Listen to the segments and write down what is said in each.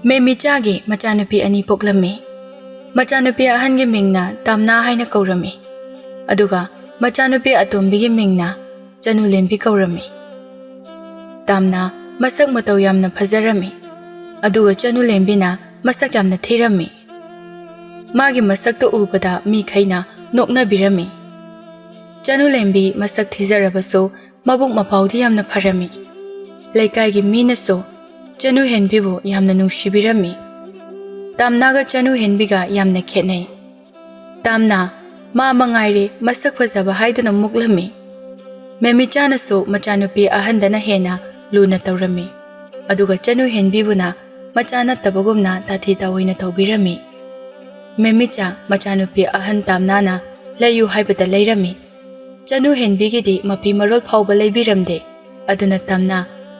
ꯃꯦꯃꯤꯆꯥꯒꯤ ꯃꯆꯥꯅꯨꯄꯤ ꯑꯅꯤ ꯄꯣꯛꯂꯝꯃꯤ꯫ ꯃꯆꯥꯅꯨꯄꯤ ꯑꯍꯟꯒꯤ ꯃꯤꯡꯅ ꯇꯥꯝꯅꯥ ꯍꯥꯏꯅ ꯀꯧꯔꯝꯃꯤ, ꯑꯗꯨꯒ ꯃꯆꯥꯅꯨꯄꯤ ꯑꯇꯣꯝꯕꯤꯒꯤ ꯃꯤꯡꯅ ꯆꯅꯨꯂꯦꯝꯕꯤ ꯀꯧꯔꯝꯃꯤ꯫ ꯇꯥꯝꯅꯥ ꯃꯁꯛ ꯃꯇꯧ ꯌꯥꯝꯅ ꯐꯖꯔꯝꯃꯤ, ꯑꯗꯨꯒ ꯆꯅꯨꯂꯦꯝꯕꯤꯅ ꯃꯁꯛ ꯌꯥꯝꯅ ꯊꯤꯔꯝꯃꯤ꯫ ꯃꯥꯒꯤ ꯃꯁꯛꯇ ꯎꯕꯗ ꯃꯤꯈꯩꯅ ꯅꯣꯛꯅꯕꯤꯔꯝꯃꯤ꯫ ꯆꯅꯨꯂꯦꯝꯕꯤ ꯃꯁꯛ ꯊꯤꯖꯔꯕꯁꯨ ꯃꯕꯨꯛ ꯃꯄꯥꯎꯗꯤ ꯌꯥꯝꯅ ꯐꯔꯝꯃꯤ꯫ ꯂꯩꯀꯥꯏꯒꯤ ꯃꯤꯅꯁꯨ ꯆꯅꯨꯍꯦꯟꯕꯤꯕꯨ ꯌꯥꯝꯅ ꯅꯨꯡꯁꯤꯕꯤꯔꯝꯃꯤ꯫ ꯇꯥꯝꯅꯥꯒ ꯆꯅꯨꯍꯦꯟꯕꯤꯒ ꯌꯥꯝꯅ ꯈꯦꯠꯅꯩ꯫ ꯇꯥꯝꯅꯥ ꯃꯥ ꯃꯉꯥꯏꯔꯦ ꯃꯁꯛ ꯐꯖꯕ ꯍꯥꯏꯗꯨꯅ ꯃꯨꯛꯂꯝꯃꯤ꯫ ꯃꯦꯃꯤꯆꯥꯅꯁꯨ ꯃꯆꯥꯅꯨꯄꯤ ꯑꯍꯟꯗꯅ ꯍꯦꯟꯅ ꯂꯨꯅ ꯇꯧꯔꯝꯃꯤ, ꯑꯗꯨꯒ ꯆꯅꯨꯍꯦꯟꯕꯤꯕꯨꯅ ꯃꯆꯥ ꯅꯠꯇꯕꯒꯨꯝꯅ ꯇꯥꯊꯤ ꯇꯥꯑꯣꯏꯅ ꯇꯧꯕꯤꯔꯝꯃꯤ꯫ ꯃꯦꯃꯤꯆꯥ ꯃꯆꯥꯅꯨꯄꯤ ꯑꯍꯟ ꯇꯥꯝꯅꯥꯅ ꯂꯩꯌꯨ ꯍꯥꯏꯕꯗ ꯂꯩꯔꯝꯃꯤ꯫ ꯆꯅꯨꯍꯦꯟꯕꯤꯒꯤꯗꯤ ꯃꯐꯤ ꯃꯔꯣꯜ ꯐꯥꯎꯕ ꯂꯩꯕꯤꯔꯝꯗꯦ, ꯑꯗꯨꯅ ꯇꯥꯝꯅꯥ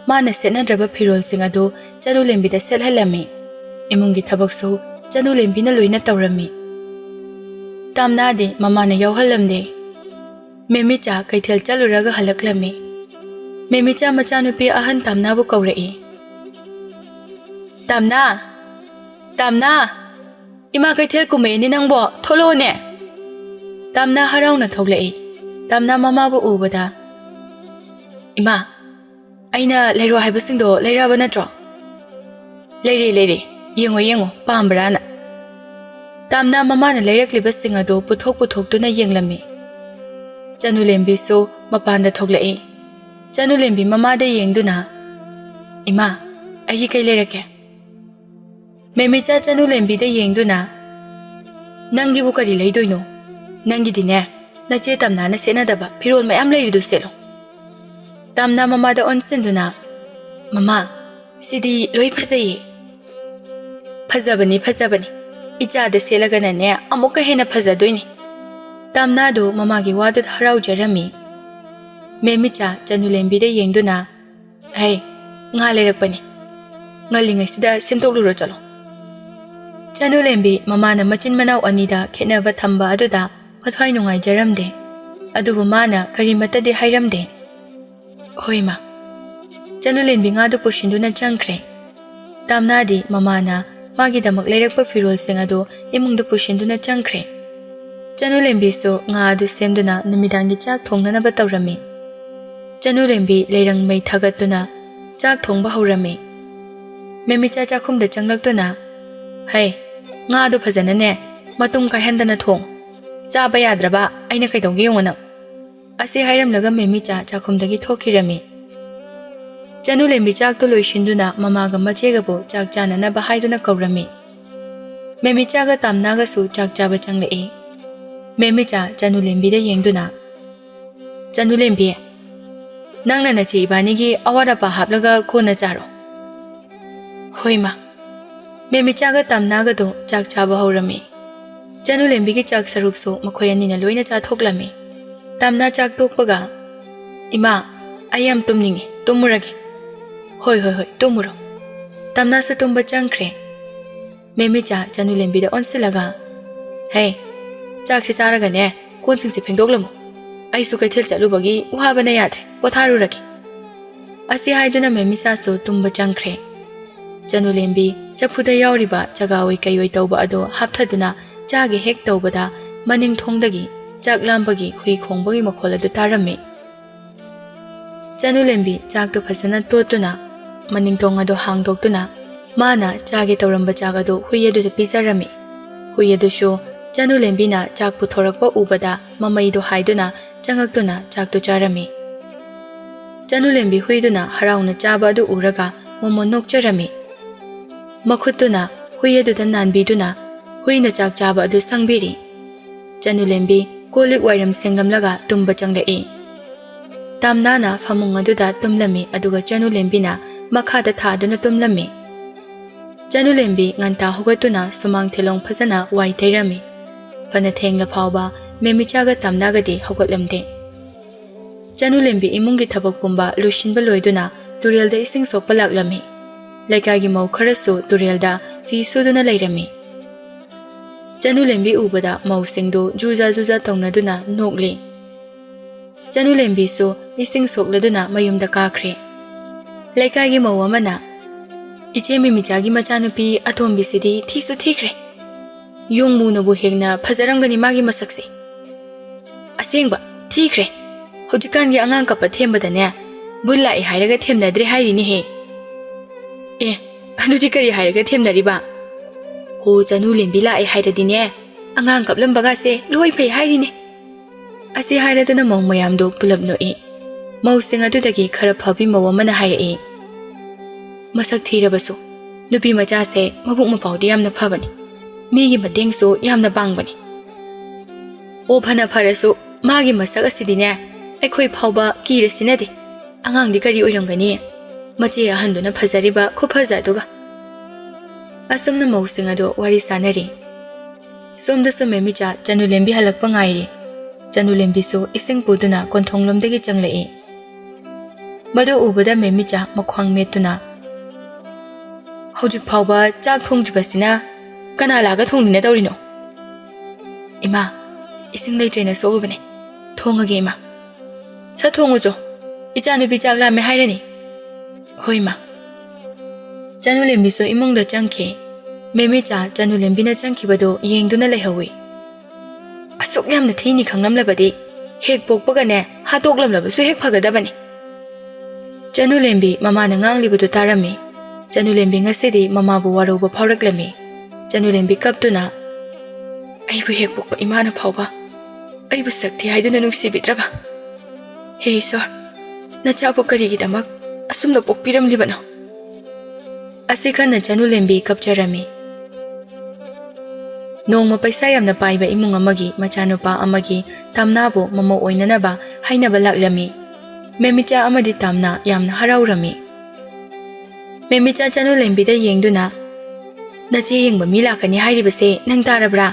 ꯃꯥꯅ ꯁꯦꯠꯅꯗ꯭ꯔꯕ ꯐꯤꯔꯣꯜꯁꯤꯡ ꯑꯗꯨ ꯆꯅꯨꯂꯦꯝꯕꯤꯗ ꯁꯦꯠꯍꯜꯂꯝꯃꯤ꯫ ꯏꯃꯨꯡꯒꯤ ꯊꯕꯛꯁꯨ ꯆꯅꯨꯂꯦꯝꯕꯤꯅ ꯂꯣꯏꯅ ꯇꯧꯔꯝꯃꯤ꯫ ꯇꯥꯝꯅꯥꯗꯤ ꯃꯃꯥꯅ ꯌꯥꯎꯍꯜꯂꯝꯗꯦ꯫ ꯃꯦꯃꯤꯆꯥ ꯀꯩꯊꯦꯜ ꯆꯠꯂꯨꯔꯒ ꯍꯜꯂꯛꯂꯝꯃꯤ꯫ ꯃꯦꯃꯤꯆꯥ ꯃꯆꯥꯅꯨꯄꯤ ꯑꯍꯟ ꯇꯥꯝꯅꯥꯕꯨ ꯀꯧꯔꯛꯏ꯫ ꯇꯥꯝꯅꯥ, ꯇꯥꯝꯅꯥ, ꯏꯃꯥ ꯀꯩꯊꯦꯜ ꯀꯨꯝꯃꯛꯏꯅꯤ ꯅꯪꯕꯣ, ꯊꯣꯛꯂꯛꯑꯣꯅꯦ꯫ ꯇꯥꯝꯅꯥ ꯍꯔꯥꯎꯅ ꯊꯣꯛꯂꯛꯏ꯫ ꯇꯥꯝꯅꯥ ꯃꯃꯥꯕꯨ ꯎꯕꯗ, ꯏꯃꯥ, ꯑꯩꯅ ꯂꯩꯔꯣ ꯍꯥꯏꯕꯁꯤꯡꯗꯣ ꯂꯩꯔꯛꯑꯕ ꯅꯠꯇ꯭ꯔꯣ? ꯂꯩꯔꯦ, ꯌꯦꯡꯉꯣ ꯌꯦꯡꯉꯣ, ꯄꯥꯝꯕ꯭ꯔꯥꯅ꯫ ꯇꯥꯝꯅꯥ ꯃꯃꯥꯅ ꯂꯩꯔꯛꯂꯤꯕꯁꯤꯡ ꯑꯗꯨ ꯄꯨꯊꯣꯛꯇꯨꯅ ꯌꯦꯡꯂꯝꯃꯤ꯫ ꯆꯅꯨꯂꯦꯝꯕꯤꯁꯨ ꯃꯄꯥꯟꯗ ꯊꯣꯛꯂꯛꯏ꯫ ꯆꯅꯨꯂꯦꯝꯕꯤ ꯃꯃꯥꯗ ꯌꯦꯡꯗꯨꯅ, ꯏꯃꯥ, ꯑꯩꯒꯤ ꯀꯩ ꯂꯩꯔꯛꯀꯦ? ꯃꯦꯃꯤꯆꯥ ꯆꯅꯨꯂꯦꯝꯕꯤꯗ ꯌꯦꯡꯗꯨꯅ, ꯅꯪꯒꯤꯕꯨ ꯀꯔꯤ ꯂꯩꯗꯣꯏꯅꯣ? ꯅꯪꯒꯤꯗꯤꯅꯦ, ꯅꯆꯦ ꯇꯥꯝꯅꯥꯅ ꯁꯦꯠꯅꯗꯕ ꯐꯤꯔꯣꯜ ꯃꯌꯥꯝ ꯂꯩꯔꯤꯗꯨ ꯁꯦꯠꯂꯣ꯫ ꯇꯥꯝꯅꯥ ꯃꯃꯥꯗ ꯑꯣꯟꯁꯤꯟꯗꯨꯅ, ꯃꯃꯥ, ꯁꯤꯗꯤ ꯂꯣꯏ ꯐꯖꯩꯌꯦ꯫ ꯐꯖꯕꯅꯤ, ꯏꯆꯥꯗ ꯁꯦꯠꯂꯒꯅꯅꯦ ꯑꯃꯨꯛꯀ ꯍꯦꯟꯅ ꯐꯖꯗꯣꯏꯅꯤ꯫ ꯇꯥꯝꯅꯥꯗꯨ ꯃꯃꯥꯒꯤ ꯋꯥꯗꯨꯗ ꯍꯔꯥꯎꯖꯔꯝꯃꯤ꯫ ꯃꯦꯃꯤꯆꯥ ꯆꯅꯨꯂꯦꯝꯕꯤꯗ ꯌꯦꯡꯗꯨꯅ, ꯍꯩ, ꯉꯥ ꯂꯩꯔꯛꯄꯅꯤ, ꯉꯜꯂꯤꯉꯩꯁꯤꯗ ꯁꯦꯝꯗꯣꯛꯂꯨꯔꯣ ꯆꯠꯂꯣ꯫ ꯆꯅꯨꯂꯦꯝꯕꯤ ꯃꯃꯥꯅ ꯃꯆꯤꯟ ꯃꯅꯥꯎ ꯑꯅꯤꯗ ꯈꯦꯠꯅꯕ ꯊꯝꯕ ꯑꯗꯨꯗ ꯃꯊ꯭ꯋꯥꯏ ꯅꯨꯡꯉꯥꯏꯖꯔꯝꯗꯦ, ꯑꯗꯨꯕꯨ ꯃꯥꯅ ꯀꯔꯤꯃꯠꯇꯗꯤ ꯍꯥꯏꯔꯝꯗꯦ꯫ ꯍꯣꯏ ꯃꯥ꯫ ꯆꯅꯨꯂꯦꯝꯕꯤ ꯉꯥꯗꯨ ꯄꯨꯁꯤꯟꯗꯨꯅ ꯆꯪꯈ꯭ꯔꯦ꯫ ꯇꯥꯝꯅꯥꯗꯤ ꯃꯃꯥꯅ ꯃꯥꯒꯤꯗꯃꯛ ꯂꯩꯔꯛꯄ ꯐꯤꯔꯣꯜꯁꯤꯡ ꯑꯗꯨ ꯏꯃꯨꯡꯗ ꯄꯨꯁꯤꯟꯗꯨꯅ ꯆꯪꯈ꯭ꯔꯦ꯫ ꯆꯅꯨꯂꯦꯝꯕꯤꯁꯨ ꯉꯥ ꯑꯗꯨ ꯁꯦꯝꯗꯨꯅ ꯅꯨꯃꯤꯗꯥꯡꯒꯤ ꯆꯥꯛ ꯊꯣꯡꯅꯅꯕ ꯇꯧꯔꯝꯃꯤ꯫ ꯆꯅꯨꯂꯦꯝꯕꯤ ꯂꯩꯔꯪ ꯃꯩ ꯊꯥꯒꯠꯇꯨꯅ ꯆꯥꯛ ꯊꯣꯡꯕ ꯍꯧꯔꯝꯃꯤ꯫ ꯃꯦꯃꯤꯆꯥ ꯆꯥꯛꯈꯨꯝꯗ ꯆꯪꯂꯛꯇꯨꯅ, ꯍꯩ, ꯉꯥꯗꯨ ꯐꯖꯅꯅꯦ ꯃꯇꯨꯝ ꯀꯥꯏꯍꯟꯗꯅ ꯊꯣꯡ, ꯆꯥꯕ ꯌꯥꯗ꯭ꯔꯕ ꯑꯩꯅ ꯀꯩꯗꯧꯒꯦ ꯌꯦꯡꯉꯣ ꯅꯪ꯫ ꯑꯁꯤ ꯍꯥꯏꯔꯝꯂꯒ ꯃꯦꯃꯤꯆꯥ ꯆꯥꯛꯈꯨꯝꯗꯒꯤ ꯊꯣꯛꯈꯤꯔꯝꯃꯤ꯫ ꯆꯅꯨꯂꯦꯝꯕꯤ ꯆꯥꯛꯇꯨ ꯂꯣꯏꯁꯤꯟꯗꯨꯅ ꯃꯃꯥꯒ ꯃꯆꯦꯒꯕꯨ ꯆꯥꯛ ꯆꯥꯅꯅꯕ ꯍꯥꯏꯗꯨꯅ ꯀꯧꯔꯝꯃꯤ꯫ ꯃꯦꯃꯤꯆꯥꯒ ꯇꯥꯝꯅꯥꯒꯁꯨ ꯆꯥꯛ ꯆꯥꯕ ꯆꯪꯂꯛꯏ꯫ ꯃꯦꯃꯤꯆꯥ ꯆꯅꯨꯂꯦꯝꯕꯤꯗ ꯌꯦꯡꯗꯨꯅ, ꯆꯅꯨꯂꯦꯝꯕꯤ, ꯅꯪꯅ ꯅꯆꯦ ꯏꯕꯥꯅꯤꯒꯤ ꯑꯋꯥꯠ ꯑꯄꯥ ꯍꯥꯞꯂꯒ ꯀꯣꯟꯅ ꯆꯥꯔꯣ꯫ ꯍꯣꯏ ꯃꯥ꯫ ꯃꯦꯃꯤꯆꯥꯒ ꯇꯥꯝꯅꯥꯒꯗꯨ ꯆꯥꯛ ꯆꯥꯕ ꯍꯧꯔꯝꯃꯤ꯫ ꯆꯅꯨꯂꯦꯝꯕꯤꯒꯤ ꯆꯥꯛ ꯁꯔꯨꯛꯁꯨ ꯃꯈꯣꯏ ꯑꯅꯤꯅ ꯂꯣꯏꯅ ꯆꯥꯊꯣꯛꯂꯝꯃꯤ꯫ ꯇꯥꯝꯅꯥ ꯆꯥꯛ ꯇꯣꯛꯄꯒ, ꯏꯃꯥ, ꯑꯩ ꯌꯥꯝ ꯇꯨꯝꯅꯤꯡꯉꯤ, ꯇꯨꯝꯃꯨꯔꯒꯦ꯫ ꯍꯣꯏ, ꯇꯨꯝꯃꯨꯔꯣ꯫ ꯇꯥꯝꯅꯥꯁꯨ ꯇꯨꯝꯕ ꯆꯪꯈ꯭ꯔꯦ꯫ ꯃꯦꯃꯤꯆꯥ ꯆꯅꯨꯂꯦꯝꯕꯤꯗ ꯑꯣꯟꯁꯤꯜꯂꯒ, ꯍꯩ, ꯆꯥꯛꯁꯤ ꯆꯥꯔꯒꯅꯦ ꯀꯣꯟꯁꯤꯡꯁꯤ ꯐꯦꯡꯗꯣꯛꯂꯝꯃꯨ, ꯑꯩꯁꯨ ꯀꯩꯊꯦꯜ ꯆꯠꯂꯨꯕꯒꯤ ꯋꯥꯕꯅ ꯌꯥꯗ꯭ꯔꯦ, ꯄꯣꯊꯥꯔꯨꯔꯒꯦ꯫ ꯑꯁꯤ ꯍꯥꯏꯗꯨꯅ ꯃꯦꯃꯤꯆꯥꯁꯨ ꯇꯨꯝꯕ ꯆꯪꯈ꯭ꯔꯦ꯫ ꯆꯅꯨꯂꯦꯝꯕꯤ ꯆꯐꯨꯗ ꯌꯥꯎꯔꯤꯕ ꯆꯒꯥꯋꯣꯏ ꯀꯩꯑꯣꯏ ꯇꯧꯕ ꯑꯗꯨ ꯍꯥꯞꯊꯗꯨꯅ ꯆꯥꯒꯦ ꯍꯦꯛ ꯇꯧꯕꯗ ꯃꯅꯤꯡꯊꯣꯡꯗꯒꯤ ꯆꯥꯛ ꯂꯥꯝꯕꯒꯤ ꯍꯨꯏ ꯈꯣꯡꯕꯒꯤ ꯃꯈꯣꯜ ꯑꯗꯨ ꯇꯥꯔꯝꯃꯤ꯫ ꯆꯅꯨꯂꯦꯝꯕꯤ ꯆꯥꯛꯇꯨ ꯐꯖꯅ ꯇꯣꯠꯇꯨꯅ ꯃꯅꯤꯡꯊꯣꯡ ꯑꯗꯨ ꯍꯥꯡꯗꯣꯛꯇꯨꯅ ꯃꯥꯅ ꯆꯥꯒꯦ ꯇꯧꯔꯝꯕ ꯆꯥꯛ ꯑꯗꯨ ꯍꯨꯏ ꯑꯗꯨꯗ ꯄꯤꯖꯔꯝꯃꯤ꯫ ꯍꯨꯏ ꯑꯗꯨꯁꯨ ꯆꯅꯨꯂꯦꯝꯕꯤꯅ ꯆꯥꯛ ꯄꯨꯊꯣꯔꯛꯄ ꯎꯕꯗ ꯃꯃꯩꯗꯨ ꯍꯥꯏꯗꯨꯅ ꯆꯪꯉꯛꯇꯨꯅ ꯆꯥꯛꯇꯨ ꯆꯥꯔꯝꯃꯤ꯫ ꯆꯅꯨꯂꯦꯝꯕꯤ ꯍꯨꯏꯗꯨꯅ ꯍꯔꯥꯎꯅ ꯆꯥꯕ ꯑꯗꯨ ꯎꯔꯒ ꯃꯣꯃꯣꯟ ꯅꯣꯛꯆꯔꯝꯃꯤ꯫ ꯃꯈꯨꯠꯇꯨꯅ ꯍꯨꯏ ꯑꯗꯨꯗ ꯅꯥꯟꯕꯤꯗꯨꯅ ꯍꯨꯏꯅ ꯆꯥꯛ ꯆꯥꯕ ꯑꯗꯨ ꯁꯪꯕꯤꯔꯤ꯫ ꯆꯅꯨꯂꯦꯝꯕꯤ ꯀꯣꯜꯂꯤꯛ ꯋꯥꯏꯔꯝ ꯁꯦꯡꯂꯝꯂꯒ ꯇꯨꯝꯕ ꯆꯪꯂꯛꯏ꯫ ꯇꯥꯝꯅꯥꯅ ꯐꯃꯨꯡ ꯑꯗꯨꯗ ꯇꯨꯝꯂꯝꯃꯤ, ꯑꯗꯨꯒ ꯆꯅꯨꯂꯦꯝꯕꯤꯅ ꯃꯈꯥꯗ ꯊꯥꯗꯨꯅ ꯇꯨꯝꯂꯝꯃꯤ꯫ ꯆꯅꯨꯂꯦꯝꯕꯤ ꯉꯟꯇꯥ ꯍꯧꯒꯠꯇꯨꯅ ꯁꯨꯃꯥꯡ ꯊꯤꯂꯣꯡ ꯐꯖꯅ ꯋꯥꯏ ꯇꯩꯔꯝꯃꯤ꯫ ꯐꯅ ꯊꯦꯡꯂ ꯐꯥꯎꯕ ꯃꯦꯃꯤꯆꯥꯒ ꯇꯥꯝꯅꯥꯒꯗꯤ ꯍꯧꯒꯠꯂꯝꯗꯦ꯫ ꯆꯅꯨꯂꯦꯝꯕꯤ ꯏꯃꯨꯡꯒꯤ ꯊꯕꯛ ꯄꯨꯝꯕ ꯂꯣꯏꯁꯤꯟꯕ ꯂꯣꯏꯗꯨꯅ ꯇꯨꯔꯦꯜꯗ ꯏꯁꯤꯡ ꯁꯣꯛꯄ ꯂꯥꯛꯂꯝꯃꯤ꯫ ꯂꯩꯀꯥꯏꯒꯤ ꯃꯧ ꯈꯔꯁꯨ ꯇꯨꯔꯦꯜꯗ ꯐꯤ ꯁꯨꯗꯨꯅ ꯂꯩꯔꯝꯃꯤ꯫ ꯆꯅꯨꯂꯦꯝꯕꯤ ꯎꯕꯗ ꯃꯧꯁꯤꯡꯗꯨ ꯖꯨꯖꯥ ꯖꯨꯖꯥ ꯇꯧꯅꯗꯨꯅ ꯅꯣꯛꯂꯤ꯫ ꯆꯅꯨꯂꯦꯝꯕꯤꯁꯨ ꯏꯁꯤꯡ ꯁꯣꯛꯂꯗꯨꯅ ꯃꯌꯨꯝꯗ ꯀꯥꯈ꯭ꯔꯦ꯫ ꯂꯩꯀꯥꯏꯒꯤ ꯃꯧ ꯑꯃꯅ, อิเจมิมิจากิมาจานุปีอตอมบิสิดีที่สุดที่เครยงมูนบุเฮงนาพัจรังกันิมากิมาสักสิอาเซียงบะที่เครฮุจิกันยางางกับปะเทียมบดเนี่ยบุลไลหายแล้วก็เทียมนาดรีหายดีนี่เฮอันดูที่กะรีหายแล้วก็เทียมนาดีบ้าโหจันูลิมบิลาหายดีเนี่ยอ่างกับลำบากเซ่รวยไปหายดีเนี่ยอาเซียหายแล้วตัวน้ำมองมายามดูปลับโนมาอุสิงาตุตะกี้คาราพาบิมาว่ามันหายมาสักทีระบสุนูปีมาจ้าเซ่มาบุกมาเป่าดียามนับพาบันมีกิมาเด้งโซยามนับบังบันโอพันพาระสุมากิมาสักสิดีเนี่ยไอ้คุยเผาบะกี่เรสินะดิอ่างดีกะรีอุยรงกันนี่มาเจียหันดูนะพัจาริบะคุพัจาดุกะอาสมนะมาอุสิงาดูวาริสานรีสมเดสเมมิจ้าจันุเลมบิฮัลลักปังไงรีจันุเลมบิโซอิสิงปูดุนะคนทองลมเด็กจังเลยมาดูอุบดาเมมิจ้ามาควงเมตุนะฮาจุกเผาบะจากทงจุบสินะกันอะไรก็ทงนี่นะตัวริโนอิมาอิสิงเลยเจนโซกุบเนี่ยทงอะไรมาสักทงอุจโอิจานุบิจากลาไม่ให้เลยนี่เฮ้ยมาจันุเลมบิโซอิมงดจังเคเมมิจ้าจันุเลมบินะจังคีบดูยิงดูนั่นเลยฮาวิอสุกยามนาทีนี่ขังน้ำเลยบดีเฮกปกปกันเนี่ยหาตกลำเลยสุเฮกพักกันได้บ้านี่จันุเลมบิมาหนังอังลิบดูตารามีจันุเลมบิงัสดีมาบัวรูบพาวรักเลมีจันุเลมบิกับตัวน่ะไอ้บุเฮกปกอิมานะพาวบะไอ้บุสักที่ให้ดูนั่นนุสิบิตระบะเฮ้ยสอร์น่าจะปกกรีกิดามักอสุมนับปกพิรมลิบันเอาอาศัยขันน่ะจันุเลมบิกับจารามีน้องมาไปใส่ยามนับไปแบบอิมุงอามากีมาจานุปาอามากีตามนาบุมาโมโอยนันบะให้นับลักเลมีเมมิจ้าอามาดิตามนายามนาฮาราอุรามีเมมิจ้าจันุเลมบิได้ยิงดูนะน่าจะยิงแบบมีหลักกันนี่ให้ริบเซ่นั่งตาระบรา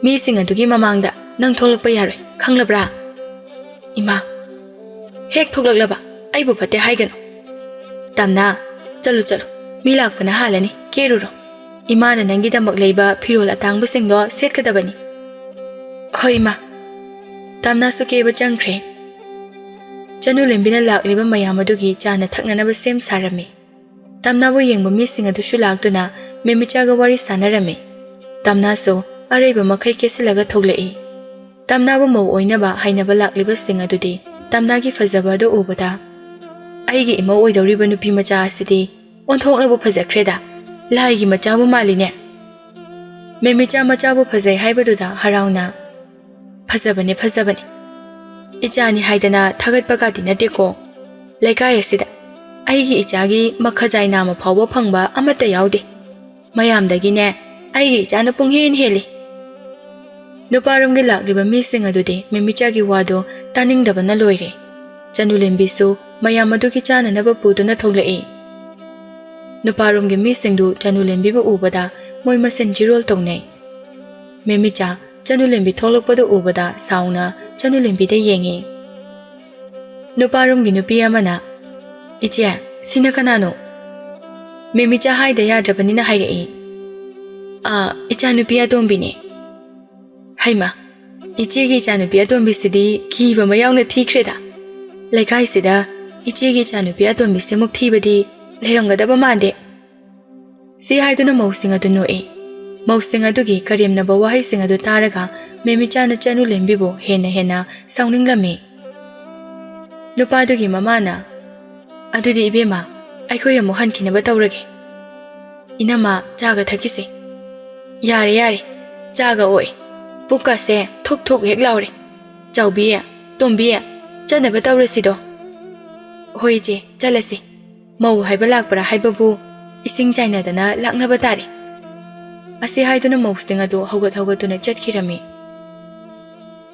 มีสิ่งอันตุกี้มามังดะนั่งทงลักไปยาเลยขังระบราอิมาเฮกทุกลักละบะไอ้บุพเพให้กันตามนาจัลุมีหลักปัญหาเลยนี่เกรุโรอิมานันกิดามักเลยบะพิโรละตังบุเซงดอเซตกันตะบันนี่เฮ้ยมาตามนาสุเกบจังเครจันุเลมบินหลักเลยบะมายามาดูกีจานทักนันบะเซมสารามีตามนาบุยังบะมีสิ่งอันตุชุลักตัวน่ะเมมิจากวาริสานารามีตามนาโซอะไรบะมาใครเกสละก็ทุกเลยตามนาบุมาโอยนะบะให้นับหลักเลยบะสิ่งอันตุดีตามนากีฟัจบะดูอุบดาไอ้กีมาโอยดาวริบันุพิมาจาสิดีอันทงระบุฟัจเครดาลายกีมาจ้าบุมาลีเนี่ยเมมิจามาจ้าบุฟัจให้บดูดาฮาราวนาฟัจบันนี่อิจานี่ให้ดนาทักดปากาดินาเด็กโกเลกายสิดาไอ้กีอิจากีมาขจายนามาพาวพังบะอามาแต่ยาวดิมายามดากีเนี่ยไอ้กีจานปุ่งเฮนเฮลีนุปารุงกิลักดิบะมีสิงอดูดิเมมิจากีวาโดตานิงดับนาลอยเรจันุเลมบิซูมายามมาดูกิจานันบะปูตุนาทกเลยนุปารุงกิมีสิงดูจันุเลมบิบะอุบดามวยมาเซนจิโรลตรงไหนเมมิจาจันุเลมบิทงลกปะดูอุบดาสาวนาจันุเลมบิได้ยังไงนุปารุงกินุปิยามานะอิเจสินักนาโนเมมิจาให้เดียดับนินะให้เรอิจานุปิยาตงบินีให้มาอิเจกิจานุปิยาตงบิสิดีกีบะมายาวเนทีเครดาเลกายสิดาอิเจกิจานุปิยาตงบิสิมุกทีบดีเลรงกะดะบะมันเดစီဟိုင်တုနမောစင်ကတုနိုအေမောစင်ကတုကီကရီမ်နဘဝဟိစင်ကတုတာရကမေမီချာနချန်နုလင်ဘီဘဟေနဟေနာဆောင်းနင်းလမီလူပါတုကီမမနာအတူဒီအပြေမှာအိုက်ခွေရမဟန်ခိနဘတောရကေအင်းနမဂျာကထကိစေယာရီဂျာကအိုအေပုကဆဲထုထုဟက်လောက်ရကြောက်ဘီယတွန်ဘီယကျန်နဘတောရစီတော့ဟိုကြီးကျလက်စီမောဟိုင်ဘလက်ပရာဟိုင်ဘဘူးอิสิงใจน่ะแต่น่ะลักนับตาดิอาศัยให้ตัวน้ำหมกสิงห์ตัวเขาก็ตัวน่ะจัดขี้ระมี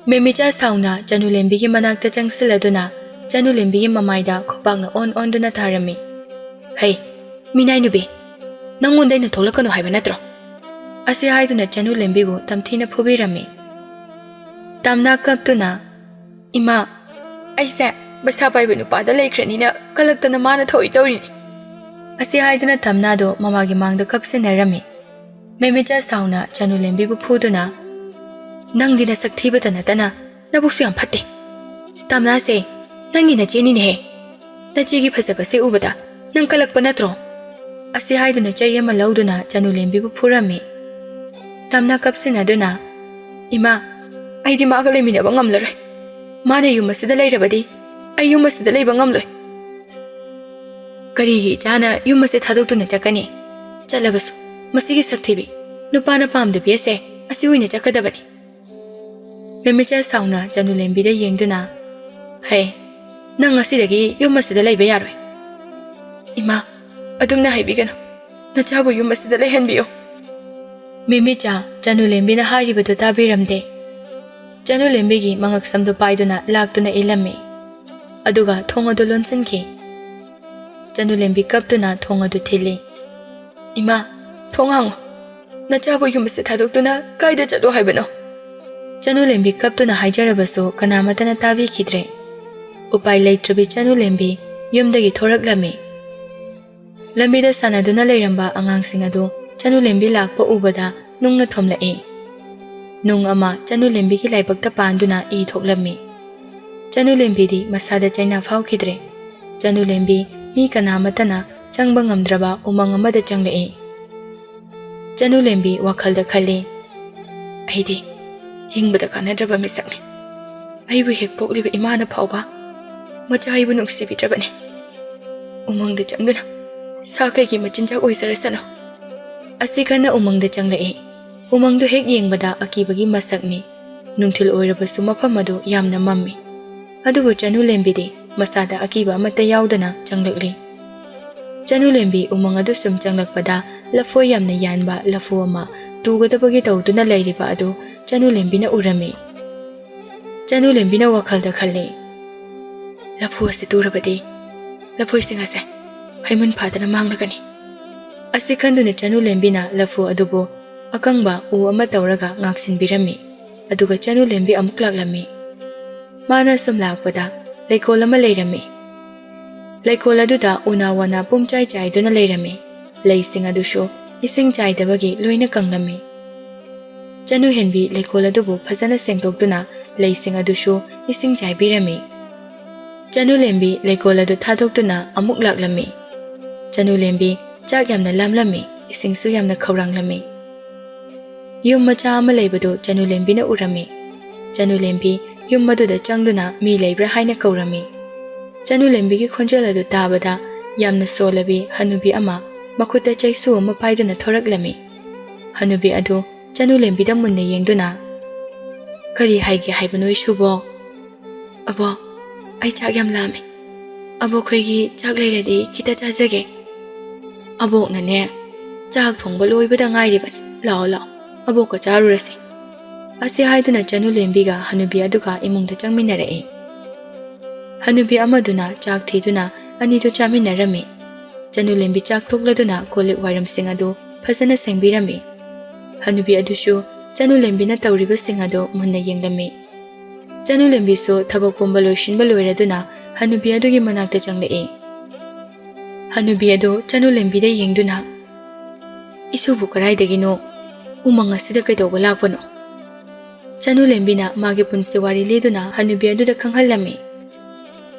เมมิจ้าสาวน่ะจันนุเลมบิกิมานักตะจังสิละตัวน่ะจันนุเลมบิกิมาไม่ได้ขบังน่ะอ่อนตัวน่ะทาระมีเฮ้ยมีนายนุบีน้องคนใดน่ะทกละกันหนูหายไปนัดหรออาศัยให้ตัวน่ะจันนุเลมบิบุทำที่น่ะพูดระมีตามนักกับตัวน่ะอิมาไอ้แซ่ภาษาไปเป็นอุปาดะเลยครั้งนี้น่ะก็ลักตัวน่ะมาน่ะถอยตัวนี่อาศัยให้ตัวน่ะทำนาโดมากิมังดกับเสนระมีเมมิจ้าสาวน่ะจันนุเลมบิบุพูดตัวน่ะนั่งดีน่ะสักทีบัดน่ะแต่น่ะน่ะบุษยามพัดดิตามน่ะเสนั่งดีน่ะเจนี่เนี่ยน่ะจีกีภาษาภาษาอุบดานั่งกลักปนัดรอ ꯑꯁꯤ ꯍꯥꯏꯗꯨꯅ ꯆꯩ ꯑꯃ ꯂꯧꯗꯨꯅ ꯆꯅꯨꯂꯦꯝꯕꯤꯕꯨ ꯐꯨꯔꯝꯃꯤ꯫ ꯇꯝꯅ ꯀꯞꯁꯤꯟꯅꯗꯨꯅ "ꯏꯃꯥ, ꯑꯩꯗꯤ ꯃꯥꯒ ꯂꯩꯃꯤꯟꯅꯕ ꯉꯝꯂꯔꯣꯏ꯫ ꯃꯥꯅ ꯌꯨꯝ ꯑꯁꯤꯗ ꯂꯩꯔꯕꯗꯤ ꯑꯩ ꯌꯨꯝ ꯑꯁꯤꯗ ꯂꯩꯕ ꯉꯝꯂꯣꯏ꯫ ꯀꯔꯤꯒꯤ ꯏꯆꯥꯅ ꯌꯨꯝ ꯑꯁꯤ ꯊꯥꯗꯣꯛꯇꯨꯅ ꯆꯠꯀꯅꯤ? ꯆꯠꯂꯕꯁꯨ ꯃꯁꯤꯒꯤ ꯁꯛꯊꯤꯕꯤ ꯅꯨꯄꯥꯅ ꯄꯥꯝꯗꯕꯤ ꯑꯁꯦ ꯑꯁꯤ ꯑꯣꯏꯅ ꯆꯠꯀꯗꯕꯅꯤ"꯫ ꯃꯦꯃꯤꯆꯥ ꯁꯥꯎꯅ ꯆꯅꯨꯂꯦꯝꯕꯤꯗ ꯌꯦꯡꯗꯨꯅ "ꯍꯩ, ꯅꯪ ꯉꯁꯤꯗꯒꯤ ꯌꯨꯝ ꯑꯁꯤꯗ ꯂꯩꯕ ꯌꯥꯔꯣꯏ"꯫ "ꯏꯃꯥ, ꯑꯗꯨꯝꯅ ꯍꯥꯏꯕꯤꯒꯅꯨ. ꯅꯆꯥꯕꯨ ꯌꯨꯝ ꯑꯁꯤꯗ ꯂꯩꯍꯟꯕꯤꯌꯨ"꯫ ꯃꯦꯃꯤꯆꯥ ꯆꯅꯨꯂꯦꯝꯕꯤꯅ ꯍꯥꯏꯔꯤꯕꯗꯨ ꯇꯥꯕꯤꯔꯝꯗꯦ꯫ ꯆꯅꯨꯂꯦꯝꯕꯤꯒꯤ ꯃꯉꯛ ꯁꯝꯗꯨ ꯄꯥꯏꯗꯨꯅ ꯂꯥꯛꯇꯨꯅ ꯏꯜꯂꯝꯃꯤ꯫ ꯑꯗꯨꯒ ꯊꯣꯡ ꯑꯗꯨ ꯂꯣꯟꯁꯤꯟꯈꯤ꯫ ꯆꯅꯨꯂꯦꯝꯕꯤ ꯀꯞꯇꯨꯅ ꯊꯣꯡ ꯑꯗꯨ ꯊꯤꯜꯂꯤ꯫ "ꯏꯃꯥ, ꯊꯣꯡ ꯍꯥꯡꯉꯨ. ꯅꯆꯥꯕꯨ ꯌꯨꯝ ꯑꯁꯤ ꯊꯥꯗꯣꯛꯇꯨꯅ ꯀꯥꯏꯗ ꯆꯠꯂꯣ ꯍꯥꯏꯕꯅꯣ"꯫ ꯆꯅꯨꯂꯦꯝꯕꯤ ꯀꯞꯇꯨꯅ ꯍꯥꯏꯖꯔꯕꯁꯨ ꯀꯅꯥꯃꯠꯇꯅ ꯇꯥꯕꯤꯈꯤꯗ꯭ꯔꯦ꯫ ꯎꯄꯥꯏ ꯂꯩꯇ꯭ꯔꯕꯤ ꯆꯅꯨꯂꯦꯝꯕꯤ ꯌꯨꯝꯗꯒꯤ ꯊꯣꯔꯛꯂꯝꯃꯤ꯫ ꯂꯝꯕꯤꯗ ꯁꯥꯟꯅꯗꯨꯅ ꯂꯩꯔꯝꯕ ꯑꯉꯥꯡꯁꯤꯡ ꯑꯗꯨ ꯆꯅꯨꯂꯦꯝꯕꯤ ꯂꯥꯛꯄ ꯎꯕꯗ ꯅꯨꯡꯅ ꯊꯣꯝꯂꯛꯏ꯫ ꯅꯨꯡ ꯑꯃ ꯆꯅꯨꯂꯦꯝꯕꯤꯒꯤ ꯂꯥꯏꯕꯛꯇ ꯄꯥꯟꯗꯨꯅ ꯏ ꯊꯣꯛꯂꯝꯃꯤ꯫ ꯆꯅꯨꯂꯦꯝꯕꯤꯗꯤ ꯃꯁꯥꯗ ꯆꯩꯅꯥ ꯐꯥꯎꯈꯤꯗ꯭ꯔꯦ꯫ ꯆꯅꯨꯂꯦꯝꯕꯤ ꯃꯤ ꯀꯅꯥꯃꯠꯇꯅ ꯆꯪꯕ ꯉꯝꯗ꯭ꯔꯕ ꯎꯃꯪ ꯑꯃꯗ ꯆꯪꯂꯛꯏ꯫ ꯆꯅꯨꯂꯦꯝꯕꯤ ꯋꯥꯈꯜꯗ ꯈꯜꯂꯤ, "ꯑꯩꯗꯤ ꯍꯤꯡꯕꯗ ꯀꯥꯟꯅꯗ꯭ꯔꯕ ꯃꯤꯁꯛꯅꯤ. ꯑꯩꯕꯨ ꯍꯦꯛ ꯄꯣꯛꯂꯤꯕ ꯏꯃꯥꯅ ꯐꯥꯎꯕ ꯃꯆꯥ ꯑꯩꯕꯨ ꯅꯨꯡꯁꯤꯕꯤꯗ꯭ꯔꯕꯅꯤ. ꯎꯃꯪꯗ ꯆꯪꯗꯨꯅ ꯁꯥ ꯀꯩꯒꯤ ꯃꯆꯤꯟꯖꯥꯛ ꯑꯣꯏꯖꯔꯁꯅꯨ"꯫ ꯑꯁꯤ ꯈꯟꯅ ꯎꯃꯪꯗ ꯆꯪꯂꯛꯏ꯫ ꯎꯃꯪꯗꯨ ꯍꯦꯛ ꯌꯦꯡꯕꯗ ꯑꯀꯤꯕꯒꯤ ꯃꯁꯛꯅꯤ꯫ ꯅꯨꯡꯊꯤꯜ ꯑꯣꯏꯔꯕꯁꯨ ꯃꯐꯝ ꯑꯗꯨ ꯌꯥꯝꯅ ꯃꯝꯃꯤ꯫ ꯑꯗꯨꯕꯨ ꯆꯅꯨꯂꯦꯝꯕꯤꯗꯤ ꯃꯁꯥꯗ ꯑꯀꯤꯕ ꯑꯃꯠꯇ ꯌꯥꯎꯗꯅ ꯆꯪꯂꯛꯂꯤ꯫ ꯆꯅꯨꯂꯦꯝꯕꯤ ꯎꯃꯪ ꯑꯗꯨ ꯁꯨꯝ ꯆꯪꯂꯛꯄꯗ ꯂꯐꯣꯏ ꯌꯥꯝꯅ ꯌꯥꯟꯕ ꯂꯐꯨ ꯑꯃ ꯇꯨꯒꯗꯕꯒꯤ ꯇꯧꯗꯨꯅ ꯂꯩꯔꯤꯕ ꯑꯗꯨ ꯆꯅꯨꯂꯦꯝꯕꯤꯅ ꯎꯔꯝꯃꯤ꯫ ꯆꯅꯨꯂꯦꯝꯕꯤꯅ ꯋꯥꯈꯜꯗ ꯈꯜꯂꯤ, "ꯂꯐꯨ ꯑꯁꯤ ꯇꯨꯔꯕꯗꯤ ꯂꯐꯣꯏꯁꯤꯡ ꯑꯁꯦ ꯍꯩꯃꯨꯟ ꯐꯥꯗꯅ ꯃꯥꯡꯂꯒꯅꯤ"꯫ ꯑꯁꯤ ꯈꯟꯗꯨꯅ ꯆꯅꯨꯂꯦꯝꯕꯤꯅ ꯂꯐꯨ ꯑꯗꯨꯕꯨ ꯑꯀꯪꯕ ꯎ ꯑꯃ ꯇꯧꯔꯒ ꯉꯥꯛꯁꯤꯟꯕꯤꯔꯝꯃꯤ꯫ ꯑꯗꯨꯒ ꯆꯅꯨꯂꯦꯝꯕꯤ ꯑꯃꯨꯛ ꯂꯥꯛꯂꯝꯃꯤ꯫ ꯃꯥꯅ ꯁꯨꯝ ꯂꯥꯛꯄꯗ ꯂꯩꯀꯣꯜ ꯑꯃ ꯂꯩꯔꯝꯃꯤ꯫ ꯂꯩꯀꯣꯜ ꯑꯗꯨꯗ ꯎꯅꯥ ꯋꯥꯅꯥ ꯄꯨꯝꯆꯥꯏ ꯆꯥꯏꯗꯨꯅ ꯂꯩꯔꯝꯃꯤ꯫ ꯂꯩꯁꯤꯡ ꯑꯗꯨꯁꯨ ꯏꯁꯤꯡ ꯆꯥꯏꯗꯕꯒꯤ ꯂꯣꯏꯅ ꯀꯪꯂꯝꯃꯤ꯫ ꯆꯅꯨꯍꯦꯟꯕꯤ ꯂꯩꯀꯣꯜ ꯑꯗꯨꯕꯨ ꯐꯖꯅ ꯁꯦꯡꯗꯣꯛꯇꯨꯅ ꯂꯩꯁꯤꯡ ꯑꯗꯨꯁꯨ ꯏꯁꯤꯡ ꯆꯥꯏꯕꯤꯔꯝꯃꯤ꯫ ꯆꯅꯨꯂꯦꯝꯕꯤ ꯂꯩꯀꯣꯜ ꯑꯗꯨ ꯊꯥꯗꯣꯛꯇꯨꯅ ꯑꯃꯨꯛ ꯂꯥꯛꯂꯝꯃꯤ꯫ ꯆꯅꯨꯂꯦꯝꯕꯤ ꯆꯥꯛ ꯌꯥꯝꯅ ꯂꯥꯝꯂꯝꯃꯤ, ꯏꯁꯤꯡꯁꯨ ꯌꯥꯝꯅ ꯈꯧꯔꯥꯡꯂꯝꯃꯤ꯫ ꯌꯨꯝ ꯃꯆꯥ ꯑꯃ ꯂꯩꯕꯗꯨ ꯆꯅꯨꯂꯦꯝꯕꯤꯅ ꯎꯔꯝꯃꯤ꯫ ꯆꯅꯨꯂꯦꯝꯕꯤ ꯌꯨꯝ ꯑꯗꯨꯗ ꯆꯪꯗꯨꯅ ꯃꯤ ꯂꯩꯕ꯭ꯔꯥ ꯍꯥꯏꯅ ꯀꯧꯔꯝꯃꯤ꯫ ꯆꯅꯨꯂꯦꯝꯕꯤꯒꯤ ꯈꯣꯟꯖꯦꯜ ꯑꯗꯨ ꯇꯥꯕꯗ ꯌꯥꯝꯅ ꯁꯣꯜꯂꯕꯤ ꯍꯅꯨꯕꯤ ꯑꯃ ꯃꯈꯨꯠꯇ ꯆꯩꯁꯨ ꯑꯃ ꯄꯥꯏꯗꯨꯅ ꯊꯣꯔꯛꯂꯝꯃꯤ꯫ ꯍꯅꯨꯕꯤ ꯑꯗꯨ ꯆꯅꯨꯂꯦꯝꯕꯤꯗ ꯃꯨꯟꯅ ꯌꯦꯡꯗꯨꯅ "ꯀꯔꯤ ꯍꯥꯏꯒꯦ ꯍꯥꯏꯕꯅꯣ ꯏꯁꯨꯕꯣ"꯫ "ꯑꯕꯣꯛ, ꯑꯩ ꯆꯥꯛ ꯌꯥꯝ ꯂꯥꯝꯃꯤ. ꯑꯕꯣꯛꯈꯣꯏꯒꯤ ꯆꯥꯛ ꯂꯩꯔꯗꯤ ꯈꯤꯇ ꯆꯥꯖꯒꯦ"꯫ "ꯑꯕꯣꯛꯅꯅꯦ, ꯆꯥꯛ ꯊꯣꯡꯕ ꯂꯣꯏꯕꯗ ꯉꯥꯏꯔꯤꯕꯅꯤ. ꯂꯥꯛꯑꯣ ꯂꯥꯛꯑꯣ, ꯑꯕꯣꯛꯀ ꯆꯥꯔꯨꯔꯁꯤ"꯫ ꯑꯁꯤ ꯍꯥꯏꯗꯨꯅ ꯆꯅꯨꯂꯦꯝꯕꯤꯒ ꯍꯅꯨꯕꯤ ꯑꯗꯨꯒ ꯏꯃꯨꯡꯗ ꯆꯪꯃꯤꯟꯅꯔꯛꯏ꯫ ꯍꯅꯨꯕꯤ ꯑꯃꯗꯨꯅ ꯆꯥꯛ ꯊꯤꯗꯨꯅ ꯑꯅꯤꯗꯨ ꯆꯥꯃꯤꯟꯅꯔꯝꯃꯤ꯫ ꯆꯅꯨꯂꯦꯝꯕꯤ ꯆꯥꯛ ꯊꯣꯛꯂꯗꯨꯅ ꯀꯣꯜꯂꯤꯛ ꯋꯥꯏꯔꯝꯁꯤꯡ ꯑꯗꯨ ꯐꯖꯅ ꯁꯦꯡꯕꯤꯔꯝꯃꯤ꯫ ꯍꯅꯨꯕꯤ ꯑꯗꯨꯁꯨ ꯆꯅꯨꯂꯦꯝꯕꯤꯅ ꯇꯧꯔꯤꯕꯁꯤꯡ ꯑꯗꯨ ꯃꯨꯟꯅ ꯌꯦꯡꯂꯝꯃꯤ꯫ ꯆꯅꯨꯂꯦꯝꯕꯤꯁꯨ ꯊꯕꯛ ꯄꯨꯝꯕ ꯂꯣꯏꯁꯤꯟꯕ ꯂꯣꯏꯔꯗꯨꯅ ꯍꯅꯨꯕꯤ ꯑꯗꯨꯒꯤ ꯃꯅꯥꯛꯇ ꯆꯪꯂꯛꯏ꯫ ꯍꯅꯨꯕꯤ ꯑꯗꯨ ꯆꯅꯨꯂꯦꯝꯕꯤꯗ ꯌꯦꯡꯗꯨꯅ "ꯏꯁꯨꯕꯨ ꯀꯔꯥꯏꯗꯒꯤꯅꯣ? ꯎꯃꯪ ꯑꯁꯤꯗ ꯀꯩꯗꯧꯕ ꯂꯥꯛꯄꯅꯣ"꯫ ꯆꯅꯨꯂꯦꯝꯕꯤꯅ ꯃꯥꯒꯤ ꯄꯨꯟꯁꯤ ꯋꯥꯔꯤ ꯂꯤꯗꯨꯅ ꯍꯅꯨꯕꯤ ꯑꯗꯨꯗ ꯈꯪꯍꯜꯂꯝꯃꯤ꯫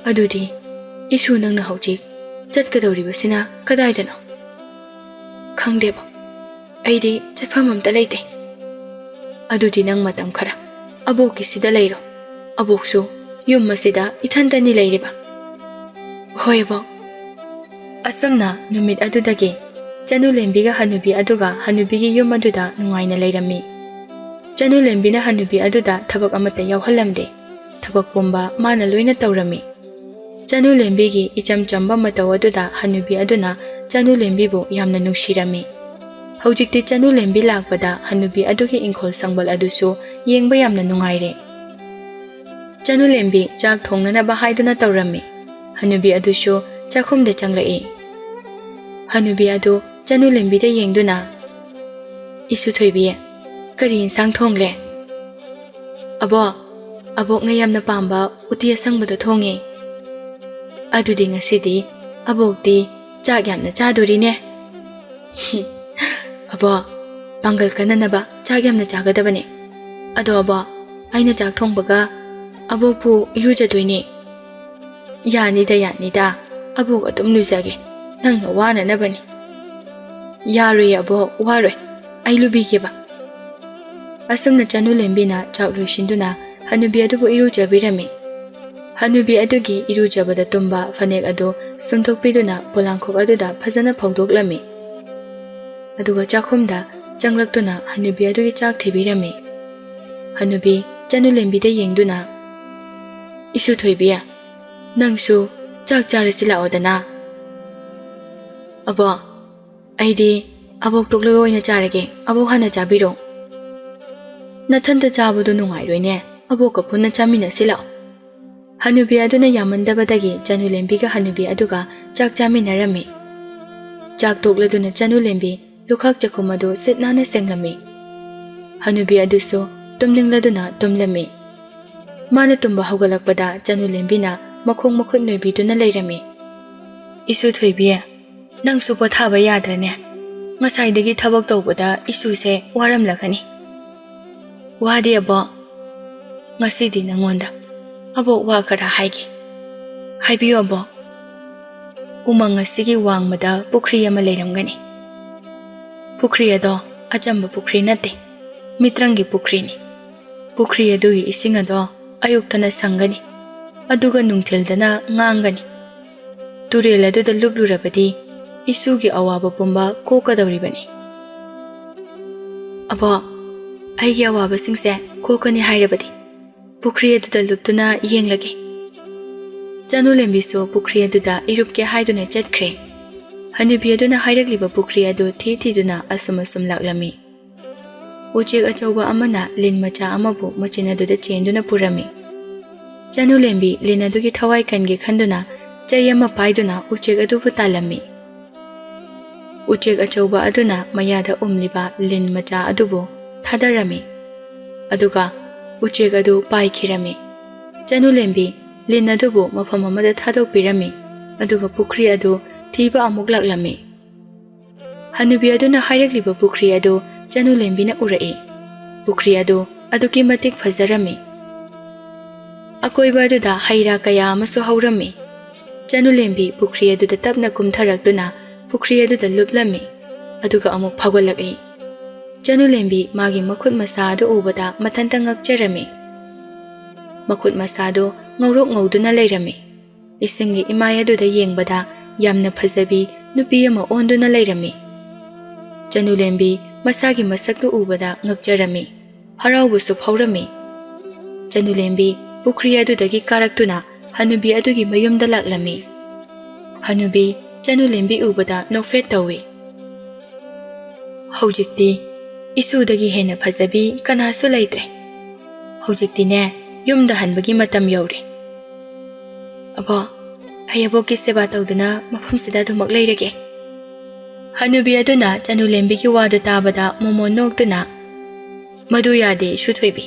"ꯑꯗꯨꯗꯤ ꯏꯁꯨ ꯅꯪꯅ ꯍꯧꯖꯤꯛ ꯆꯠꯀꯗꯧꯔꯤꯕꯁꯤꯅ ꯀꯗꯥꯏꯗꯅꯣ"꯫ "ꯈꯪꯗꯦꯕꯣ, ꯑꯩꯗꯤ ꯆꯠꯐꯝ ꯑꯝꯇ ꯂꯩꯇꯦ"꯫ "ꯑꯗꯨꯗꯤ ꯅꯪ ꯃꯇꯝ ꯈꯔ ꯑꯕꯣꯛꯀꯤꯁꯤꯗ ꯂꯩꯔꯣ. ꯑꯕꯣꯛꯁꯨ ꯌꯨꯝ ꯑꯁꯤꯗ ꯏꯊꯟꯇꯅꯤ ꯂꯩꯔꯤꯕ"꯫ "ꯍꯣꯏ ꯑꯕꯣꯛ"꯫ ꯑꯁꯨꯝꯅ ꯅꯨꯃꯤꯠ ꯑꯗꯨꯗꯒꯤ ꯆꯅꯨꯂꯦꯝꯕꯤꯒ ꯍꯅꯨꯕꯤ ꯑꯗꯨꯒ ꯍꯅꯨꯕꯤꯒꯤ ꯌꯨꯝ ꯑꯗꯨꯗ ꯅꯨꯡꯉꯥꯏꯅ ꯂꯩꯔꯝꯃꯤ꯫ ꯆꯅꯨꯂꯦꯝꯕꯤꯅ ꯍꯅꯨꯕꯤ ꯑꯗꯨꯗ ꯊꯕꯛ ꯑꯃꯠꯇ ꯌꯥꯎꯍꯜꯂꯝꯗꯦ꯫ ꯊꯕꯛ ꯄꯨꯝꯕ ꯃꯥꯅ ꯂꯣꯏꯅ ꯇꯧꯔꯝꯃꯤ꯫ ꯆꯅꯨꯂꯦꯝꯕꯤꯒꯤ ꯏꯆꯝ ꯆꯝꯕ ꯃꯇꯧ ꯑꯗꯨꯗ ꯍꯅꯨꯕꯤ ꯑꯗꯨꯅ ꯆꯅꯨꯂꯦꯝꯕꯤꯕꯨ ꯌꯥꯝꯅ ꯅꯨꯡꯁꯤꯔꯝꯃꯤ꯫ ꯍꯧꯖꯤꯛꯇꯤ ꯆꯅꯨꯂꯦꯝꯕꯤ ꯂꯥꯛꯄꯗ ꯍꯅꯨꯕꯤ ꯑꯗꯨꯒꯤ ꯏꯪꯈꯣꯜ ꯁꯪꯕꯜ ꯑꯗꯨꯁꯨ ꯌꯦꯡꯕ ꯌꯥꯝꯅ ꯅꯨꯡꯉꯥꯏꯔꯦ꯫ ꯆꯅꯨꯂꯦꯝꯕꯤ ꯆꯥꯛ ꯊꯣꯡꯅꯅꯕ ꯍꯥꯏꯗꯨꯅ ꯇꯧꯔꯝꯃꯤ꯫ ꯍꯅꯨꯕꯤ ꯑꯗꯨꯁꯨ ꯆꯥꯛꯈꯨꯝꯗ ꯆꯪꯂꯛꯏ꯫ ꯍꯅꯨꯕꯤ ꯑꯗꯨ ꯆꯅꯨꯂꯦꯝꯕꯤꯗ ꯌꯦꯡꯗꯨꯅ "ꯏꯁꯨ ꯊꯣꯏꯕꯤ, ꯀꯔꯤ ꯏꯟꯁꯥꯡ ꯊꯣꯡꯂꯦ"꯫ "ꯑꯕꯣꯛ, ꯑꯕꯣꯛꯅ ꯌꯥꯝꯅ ꯄꯥꯝꯕ ꯎꯇꯤ ꯑꯁꯪꯕꯗꯣ ꯊꯣꯡꯉꯦ"꯫ "ꯑꯗꯨꯗꯤ ꯉꯁꯤꯗꯤ ꯑꯕꯣꯛꯇꯤ ꯆꯥꯛ ꯌꯥꯝꯅ ꯆꯥꯗꯣꯔꯤꯅꯦ"꯫ "ꯑꯕꯣꯛ, ꯄꯥꯡꯒꯜ ꯀꯟꯅꯅꯕ ꯆꯥꯛ ꯌꯥꯝꯅ ꯆꯥꯒꯗꯕꯅꯦ. ꯑꯗꯣ ꯑꯕꯣꯛ, ꯑꯩꯅ ꯆꯥꯛ ꯊꯣꯡꯕꯒ ꯑꯕꯣꯛꯄꯨ ꯏꯔꯨꯖꯗꯣꯏꯅꯦ"꯫ "ꯌꯥꯅꯤꯗ ꯌꯥꯅꯤꯗ, ꯑꯕꯣꯛ ꯑꯗꯨꯝ ꯂꯨꯖꯒꯦ. ꯅꯪꯅ ꯋꯥꯅꯅꯕꯅꯤ"꯫ ꯌꯥꯔꯣꯏ ꯑꯕꯣꯛ ꯋꯥꯔꯣꯏ ꯑꯩ ꯂꯨꯕꯤꯒꯦꯕ ꯑꯁꯨꯝꯅ ꯆꯅꯨꯂꯦꯝꯕꯤꯅ ꯆꯥꯛ ꯂꯣꯏꯁꯤꯟꯗꯨꯅ ꯍꯅꯨꯕꯤ ꯑꯗꯨꯕꯨ ꯏꯔꯨꯖꯕꯤꯔꯝꯃꯤ ꯍꯅꯨꯕꯤ ꯑꯗꯨꯒꯤ ꯏꯔꯨꯖꯕꯗ ꯇꯨꯝꯕ ꯐꯅꯦꯛ ꯑꯗꯨ ꯁꯨꯝꯊꯣꯛꯄꯤꯗꯨꯅ ꯄꯣꯂꯥꯡꯈꯣꯛ ꯑꯗꯨꯗ ꯐꯖꯅ ꯐꯧꯗꯣꯛꯂꯝꯃꯤ ꯑꯗꯨꯒ ꯆꯥꯛꯈꯨꯝꯗ ꯆꯪꯂꯛꯇꯨꯅ ꯍꯅꯨꯕꯤ ꯑꯗꯨꯒꯤ ꯆꯥꯛ ꯊꯤꯕꯤꯔꯝꯃꯤ ꯍꯅꯨꯕꯤ ꯆꯅꯨꯂꯦꯝꯕꯤꯗ ꯌꯦꯡꯗꯨꯅ ꯏꯁꯨ ꯊꯣꯏꯕꯤ ꯅꯪꯁꯨ ꯆꯥꯛ ꯆꯥꯔꯁꯤ ꯂꯥꯛꯑꯣꯗꯅ ꯑꯕꯣꯛ ꯑꯩꯗꯤ ꯑꯕꯣꯛ ꯇꯣꯛꯂꯒ ꯑꯣꯏꯅ ꯆꯥꯔꯒꯦ ꯑꯕꯣꯛ ꯍꯥꯟꯅ ꯆꯥꯕꯤꯔꯣ ꯅꯊꯟꯇ ꯆꯥꯕꯗꯣ ꯅꯨꯡꯉꯥꯏꯔꯣꯏꯅꯦ ꯑꯕꯣꯛꯀ ꯄꯨꯟꯅ ꯆꯥꯃꯤꯟꯅꯁꯤ ꯂꯥꯛꯑꯣ ꯍꯅꯨꯕꯤ ꯑꯗꯨꯅ ꯌꯥꯝꯃꯟꯗꯕꯗꯒꯤ ꯆꯅꯨꯂꯦꯝꯕꯤꯒ ꯍꯅꯨꯕꯤ ꯑꯗꯨꯒ ꯆꯥꯛ ꯆꯥꯃꯤꯟꯅꯔꯝꯃꯤ ꯆꯥꯛ ꯇꯣꯛꯂꯗꯨꯅ ꯆꯅꯨꯂꯦꯝꯕꯤ ꯂꯨꯈꯥꯛ ꯆꯥꯛꯈꯨꯝ ꯑꯗꯨ ꯁꯤꯠ ꯅꯥꯟꯅ ꯁꯦꯡꯂꯝꯃꯤ ꯍꯅꯨꯕꯤ ꯑꯗꯨꯁꯨ ꯇꯨꯝꯅꯤꯡꯂꯗꯨꯅ ꯇꯨꯝꯂꯝꯃꯤ ꯃꯥꯅ ꯇꯨꯝꯕ ꯍꯧꯒꯠꯂꯛꯄꯗ ꯆꯅꯨꯂꯦꯝꯕꯤꯅ ꯃꯈꯣꯡ ꯃꯈꯨꯠ ꯅꯣꯏꯕꯤꯗꯨꯅ ꯂꯩꯔꯝꯃꯤ ꯏꯁꯨ ꯊꯣꯏꯕꯤ ꯅꯪꯁꯨ ꯄꯣꯊꯥꯕ ꯌꯥꯗ꯭ꯔꯅꯦ ꯉꯁꯥꯏꯗꯒꯤ ꯊꯕꯛ ꯇꯧꯕꯗ ꯏꯁꯨꯁꯦ ꯋꯥꯔꯝꯂꯒꯅꯤ ꯋꯥꯗꯤ ꯑꯕꯣꯛ ꯉꯁꯤꯗꯤ ꯅꯪꯉꯣꯟꯗ ꯑꯕꯣꯛ ꯋꯥ ꯈꯔ ꯍꯥꯏꯒꯦ ꯍꯥꯏꯕꯤꯌꯨ ꯑꯕꯣꯛ ꯎꯃꯪ ꯑꯁꯤꯒꯤ ꯋꯥꯡꯃꯗ ꯄꯨꯈ꯭ꯔꯤ ꯑꯃ ꯂꯩꯔꯝꯒꯅꯤ ꯄꯨꯈ꯭ꯔꯤ ꯑꯗꯣ ꯑꯆꯝꯕ ꯄꯨꯈ꯭ꯔꯤ ꯅꯠꯇꯦ ꯃꯤꯇ꯭ꯔꯪꯒꯤ ꯄꯨꯈ꯭ꯔꯤꯅꯤ ꯄꯨꯈ꯭ꯔꯤ ꯑꯗꯨꯒꯤ ꯏꯁꯤꯡ ꯑꯗꯣ ꯑꯌꯨꯛꯇꯅ ꯁꯪꯒꯅꯤ ꯑꯗꯨꯒ ꯅꯨꯡꯊꯤꯜꯗꯅ ꯉꯥꯡꯒꯅꯤ ꯇꯨꯔꯦꯜ ꯑꯗꯨꯗ ꯂꯨꯞꯂꯨꯔꯕꯗꯤ ꯏꯁꯨꯒꯤ ꯑꯋꯥꯕ ꯄꯨꯝꯕ ꯀꯣꯛꯀꯗꯧꯔꯤꯕꯅꯤ ꯑꯕꯣꯛ ꯑꯩꯒꯤ ꯑꯋꯥꯕꯁꯤꯡꯁꯦ ꯀꯣꯛꯀꯅꯤ ꯍꯥꯏꯔꯕꯗꯤ ꯄꯨꯈ꯭ꯔꯤ ꯑꯗꯨꯗ ꯂꯨꯞꯇꯨꯅ ꯌꯦꯡꯂꯒꯦ ꯆꯅꯨꯂꯦꯝꯕꯤꯁꯨ ꯄꯨꯈ꯭ꯔꯤ ꯑꯗꯨꯗ ꯏꯔꯨꯞꯀꯦ ꯍꯥꯏꯗꯨꯅ ꯆꯠꯈ꯭ꯔꯦ ꯍꯅꯨꯕꯤ ꯑꯗꯨꯅ ꯍꯥꯏꯔꯛꯂꯤꯕ ꯄꯨꯈ꯭ꯔꯤ ꯑꯗꯨ ꯊꯤꯗꯨꯅ ꯑꯁꯨꯝ ꯂꯥꯛꯂꯝꯃꯤ ꯎꯆꯦꯛ ꯑꯆꯧꯕ ꯑꯃꯅ ꯂꯤꯟ ꯃꯆꯥ ꯑꯃꯕꯨ ꯃꯆꯤꯟ ꯑꯗꯨꯗ ꯆꯦꯟꯗꯨꯅ ꯄꯨꯔꯝꯃꯤ ꯆꯅꯨꯂꯦꯝꯕꯤ ꯂꯤꯟ ꯑꯗꯨꯒꯤ ꯊꯋꯥꯏ ꯀꯟꯒꯦ ꯈꯟꯗꯨꯅ ꯆꯩ ꯑꯃ ꯄꯥꯏꯗꯨꯅ ꯎꯆꯦꯛ ꯑꯗꯨꯕꯨ ꯇꯥꯜꯂꯝꯃꯤ ꯎꯆꯦꯛ ꯑꯆꯧꯕ ꯑꯗꯨꯅ ꯃꯌꯥꯗ ꯎꯝꯂꯤꯕ ꯂꯤꯟ ꯃꯆꯥ ꯑꯗꯨꯕꯨ ꯊꯥꯗꯔꯝꯃꯤ ꯑꯗꯨꯒ ꯎꯆꯦꯛ ꯑꯗꯨ ꯄꯥꯏꯈꯤꯔꯝꯃꯤ ꯆꯅꯨꯂꯦꯝꯕꯤ ꯂꯤꯟ ꯑꯗꯨꯕꯨ ꯃꯐꯝ ꯑꯃꯗ ꯊꯥꯗꯣꯛꯄꯤꯔꯝꯃꯤ ꯑꯗꯨꯒ ꯄꯨꯈ꯭ꯔꯤ ꯑꯗꯨ ꯊꯤꯕ ꯑꯃꯨꯛ ꯂꯥꯛꯂꯝꯃꯤ ꯍꯅꯨꯕꯤ ꯑꯗꯨꯅ ꯍꯥꯏꯔꯛꯂꯤꯕ ꯄꯨꯈ꯭ꯔꯤ ꯑꯗꯨ ꯆꯅꯨꯂꯦꯝꯕꯤꯅ ꯎꯔꯛꯏ ꯄꯨꯈ꯭ꯔꯤ ꯑꯗꯨ ꯑꯗꯨꯛꯀꯤ ꯃꯇꯤꯛ ꯐꯖꯔꯝꯃꯤ ꯑꯀꯣꯏꯕ ꯑꯗꯨꯗ ꯍꯩ ꯔꯥ ꯀꯌꯥ ꯑꯃꯁꯨ ꯍꯧꯔꯝꯃꯤ ꯆꯅꯨꯂꯦꯝꯕꯤ ꯄꯨꯈ꯭ꯔꯤ ꯑꯗꯨꯗ ꯇꯞꯅ ꯀꯨꯝꯊꯔꯛꯇꯨꯅ ꯄꯨꯈ꯭ꯔꯤ ꯑꯗꯨꯗ ꯂꯨꯞꯂꯝꯃꯤ ꯑꯗꯨꯒ ꯑꯃꯨꯛ ꯐꯥꯎꯒꯠꯂꯛꯏ ꯆꯅꯨꯂꯦꯝꯕꯤ ꯃꯥꯒꯤ ꯃꯈꯨꯠ ꯃꯁꯥ ꯑꯗꯨ ꯎꯕꯗ ꯃꯊꯟꯇ ꯉꯛꯆꯔꯝꯃꯤ ꯃꯈꯨꯠ ꯃꯁꯥꯗꯨ ꯉꯧꯔꯣꯛ ꯉꯧꯗꯨꯅ ꯂꯩꯔꯝꯃꯤ ꯏꯁꯤꯡꯒꯤ ꯏꯃꯥꯏ ꯑꯗꯨꯗ ꯌꯦꯡꯕꯗ ꯌꯥꯝꯅ ꯐꯖꯕꯤ ꯅꯨꯄꯤ ꯑꯃ ꯑꯣꯟꯗꯨꯅ ꯂꯩꯔꯝꯃꯤ ꯆꯅꯨꯂꯦꯝꯕꯤ ꯃꯁꯥꯒꯤ ꯃꯁꯛꯇꯨ ꯎꯕꯗ ꯉꯛꯆꯔꯝꯃꯤ ꯍꯔꯥꯎꯕꯁꯨ ꯐꯥꯎꯔꯝꯃꯤ ꯆꯅꯨꯂꯦꯝꯕꯤ ꯄꯨꯈ꯭ꯔꯤ ꯑꯗꯨꯗꯒꯤ ꯀꯥꯔꯛꯇꯨꯅ ꯍꯅꯨꯕꯤ ꯑꯗꯨꯒꯤ ꯃꯌꯨꯝꯗ ꯂꯥꯛꯂꯝꯃꯤ ꯍꯅꯨꯕꯤ ꯆꯅꯨꯂꯦꯝꯕꯤ ꯎꯕꯗ ꯅꯣꯛꯐꯦꯠ ꯇꯧꯏ ꯍꯧꯖꯤꯛꯇꯤ ꯏꯁꯨꯗꯒꯤ ꯍꯦꯟꯅ ꯐꯖꯕꯤ ꯀꯅꯥꯁꯨ ꯂꯩꯇ꯭ꯔꯦ ꯍꯧꯖꯤꯛꯇꯤꯅꯦ ꯌꯨꯝꯗ ꯍꯟꯕꯒꯤ ꯃꯇꯝ ꯌꯧꯔꯦ ꯑꯕꯣꯛ ꯑꯩ ꯑꯕꯣꯛꯀꯤ ꯁꯦꯕꯥ ꯇꯧꯗꯨꯅ ꯃꯐꯝꯁꯤꯗ ꯑꯗꯨꯃꯛ ꯂꯩꯔꯒꯦ ꯍꯅꯨꯕꯤ ꯑꯗꯨꯅ ꯆꯅꯨꯂꯦꯝꯕꯤꯒꯤ ꯋꯥꯗꯨ ꯇꯥꯕꯗ ꯃꯣꯃꯣꯟ ꯅꯣꯛꯇꯨꯅ ꯃꯗꯨ ꯌꯥꯗꯦ ꯏꯁꯨ ꯊꯣꯏꯕꯤ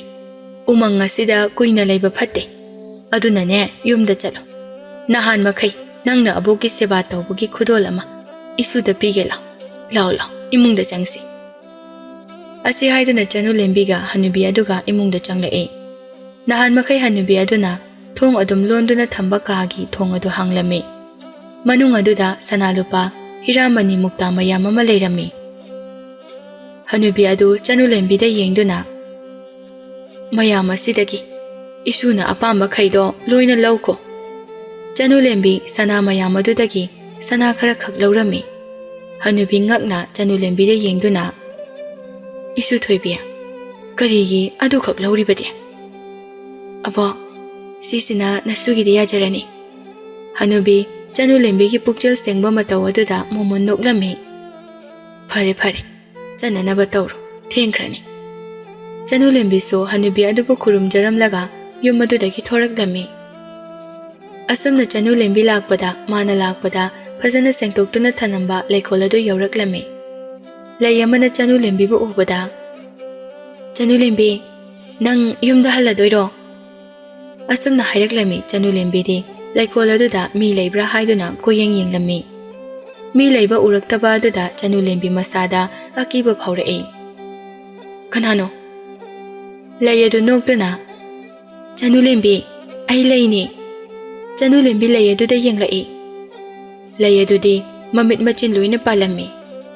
ꯎꯃꯪ ꯑꯁꯤꯗ ꯀꯨꯏꯅ ꯂꯩꯕ ꯐꯠꯇꯦ ꯑꯗꯨꯅꯅꯦ ꯌꯨꯝꯗ ꯆꯠꯂꯣ ꯅꯍꯥꯟ ꯃꯈꯩ ꯅꯪꯅ ꯑꯕꯣꯛꯀꯤ ꯁꯦꯕꯥ ꯇꯧꯕꯒꯤ ꯈꯨꯗꯣꯜ ꯑꯃ ꯏꯁꯨꯗ ꯄꯤꯒꯦ ꯂꯥꯎ ꯏꯃꯨꯡꯗ ꯆꯪꯁꯤ ꯑꯁꯤ ꯍꯥꯏꯗꯨꯅ ꯆꯅꯨꯂꯦꯝꯕꯤꯒ ꯍꯅꯨꯕꯤ ꯑꯗꯨꯒ ꯏꯃꯨꯡꯗ ꯆꯪꯂꯛꯏ ꯅꯍꯥꯟ ꯃꯈꯩ ꯍꯅꯨꯕꯤ ꯑꯗꯨꯅ ꯊꯣꯡ ꯑꯗꯨꯝ ꯂꯣꯟꯗꯨꯅ ꯊꯝꯕ ꯀꯥꯒꯤ ꯊꯣꯡ ꯑꯗꯨ ꯍꯥꯡꯂꯝꯃꯤ ꯃꯅꯨꯡ ꯑꯗꯨꯗ ꯁꯅꯥ ꯂꯨꯄꯥ ꯍꯤꯔꯥꯃꯅꯤ ꯃꯨꯛꯇꯥ ꯃꯌꯥꯝ ꯑꯃ ꯂꯩꯔꯝꯃꯤ ꯍꯅꯨꯕꯤ ꯑꯗꯨ ꯆꯅꯨꯂꯦꯝꯕꯤꯗ ꯌꯦꯡꯗꯨꯅ ꯃꯌꯥꯝ ꯑꯁꯤꯗꯒꯤ ꯏꯁꯨꯅ ꯑꯄꯥꯝꯕꯈꯩꯗꯣ ꯂꯣꯏꯅ ꯂꯧꯈꯣ ꯆꯅꯨꯂꯦꯝꯕꯤ ꯁꯅꯥ ꯃꯌꯥꯝ ꯑꯗꯨꯗꯒꯤ ꯁꯅꯥ ꯈꯔ ꯈꯛ ꯂꯧꯔꯝꯃꯤ ꯍꯅꯨꯕꯤ ꯉꯛꯅ ꯆꯅꯨꯂꯦꯝꯕꯤꯗ ꯌꯦꯡꯗꯨꯅ ꯏꯁꯨ ꯊꯣꯏꯕꯤ ꯀꯔꯤꯒꯤ ꯑꯗꯨꯈꯛ ꯂꯧꯔꯤꯕꯗꯤ ꯑꯕꯣꯛ ꯁꯤꯁꯤꯅ ꯅꯁꯨꯒꯤꯗꯤ ꯌꯥꯖꯔꯅꯤ ꯍꯅꯨꯕꯤ ꯆꯅꯨꯂꯦꯝꯕꯤꯒꯤ ꯄꯨꯛꯆꯦꯜ ꯁꯦꯡꯕ ꯃꯇꯧ ꯑꯗꯨꯗ ꯃꯣꯃꯣꯟ ꯅꯣꯛꯂꯝꯃꯤ ꯐꯔꯦ ꯆꯠꯅꯅꯕ ꯇꯧꯔꯣ ꯊꯦꯡꯈ꯭ꯔꯅꯤ ꯆꯅꯨꯂꯦꯝꯕꯤꯁꯨ ꯍꯅꯨꯕꯤ ꯑꯗꯨꯕꯨ ꯈꯨꯔꯨꯝꯖꯔꯝꯂꯒ ꯌꯨꯝ ꯑꯗꯨꯗꯒꯤ ꯊꯣꯔꯛꯂꯝꯃꯤ ꯑꯁꯨꯝꯅ ꯆꯅꯨꯂꯦꯝꯕꯤ ꯃꯥꯅ ꯂꯥꯛꯄꯗ ꯐꯖꯅ ꯁꯦꯡꯗꯣꯛꯇꯨꯅ ꯊꯅꯝꯕ ꯂꯩꯀꯣꯜ ꯑꯗꯨ ꯌꯧꯔꯛꯂꯝꯃꯤ ꯂꯩ ꯑꯃꯅ ꯆꯅꯨꯂꯦꯝꯕꯤꯕꯨ ꯎꯕꯗ ꯆꯅꯨꯂꯦꯝꯕꯤ ꯅꯪ ꯌꯨꯝꯗ ꯍꯜꯂꯗꯣꯏꯔꯣ ꯑꯁꯨꯝꯅ ꯍꯥꯏꯔꯛꯂꯝꯃꯤ ꯆꯅꯨꯂꯦꯝꯕꯤꯗꯤ ꯂꯩꯀꯣꯜ ꯑꯗꯨꯗ ꯃꯤ ꯂꯩꯕ꯭ꯔꯥ ꯍꯥꯏꯗꯨꯅ ꯀꯣꯌꯦꯡ ꯌꯦꯡꯂꯝꯃꯤ ꯃꯤ ꯂꯩꯕ ꯎꯔꯛꯇꯕ ꯑꯗꯨꯗ ꯆꯅꯨꯂꯦꯝꯕꯤ ꯃꯁꯥꯗ ꯑꯀꯤꯕ ꯐꯥꯎꯔꯛꯏ ꯀꯅꯥꯅꯣ ꯂꯩ ꯑꯗꯨ ꯅꯣꯛꯇꯨꯅ ꯆꯅꯨꯂꯦꯝꯕꯤ ꯑꯩ ꯂꯩꯅꯤ ꯆꯅꯨꯂꯦꯝꯕꯤ ꯂꯩ ꯑꯗꯨꯗ ꯌꯦꯡꯂꯛꯏ ꯂꯩ ꯑꯗꯨꯗꯤ ꯃꯃꯤꯠ ꯃꯆꯤꯟ ꯂꯣꯏꯅ ꯄꯥꯜꯂꯝꯃꯤ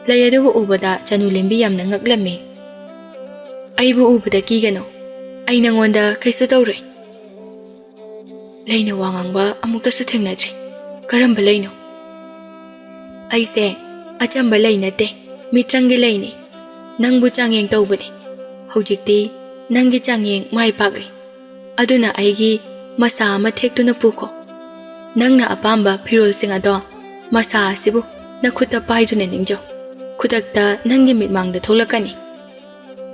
ꯂꯩ ꯑꯗꯨꯕꯨ ꯎꯕꯗ ꯆꯅꯨ ꯂꯦꯝꯕꯤ ꯌꯥꯝꯅ ꯉꯛꯂꯝꯃꯤ꯫ ꯑꯩꯕꯨ ꯎꯕꯗ ꯀꯤꯒꯅꯨ, ꯑꯩ ꯅꯉꯣꯟꯗ ꯀꯩꯁꯨ ꯇꯧꯔꯣꯏ꯫ ꯂꯩꯅ ꯋꯥ ꯉꯥꯡꯕ ꯑꯃꯨꯛꯇꯁꯨ ꯊꯦꯡꯅꯗ꯭ꯔꯤ, ꯀꯔꯝꯕ ꯂꯩꯅꯣ? ꯑꯩꯁꯦ ꯑꯆꯝꯕ ꯂꯩ ꯅꯠꯇꯦ, ꯃꯤꯇ꯭ꯔꯪꯒꯤ ꯂꯩꯅꯤ, ꯅꯪꯕꯨ ꯆꯥꯡꯌꯦꯡ ꯇꯧꯕꯅꯤ꯫ ꯍꯧꯖꯤꯛꯇꯤ ꯅꯪꯒꯤ ꯆꯥꯡꯌꯦꯡ ꯃꯥꯏ ꯄꯥꯛꯂꯤ, ꯑꯗꯨꯅ ꯑꯩꯒꯤ ꯃꯁꯥ ꯑꯃ ꯊꯦꯛꯇꯨꯅ ꯄꯨꯈꯣ꯫ ꯅꯪꯅ ꯑꯄꯥꯝꯕ ꯐꯤꯔꯣꯜꯁꯤꯡ ꯑꯗꯣ ꯃꯁꯥ ꯑꯁꯤꯕꯨ ꯅꯈꯨꯠꯇ ꯄꯥꯏꯗꯨꯅ ꯅꯤꯡꯖꯧ, ꯈꯨꯗꯛꯇ ꯅꯪꯒꯤ ꯃꯤꯠꯃꯥꯡꯗ ꯊꯣꯛꯂꯛꯀꯅꯤ꯫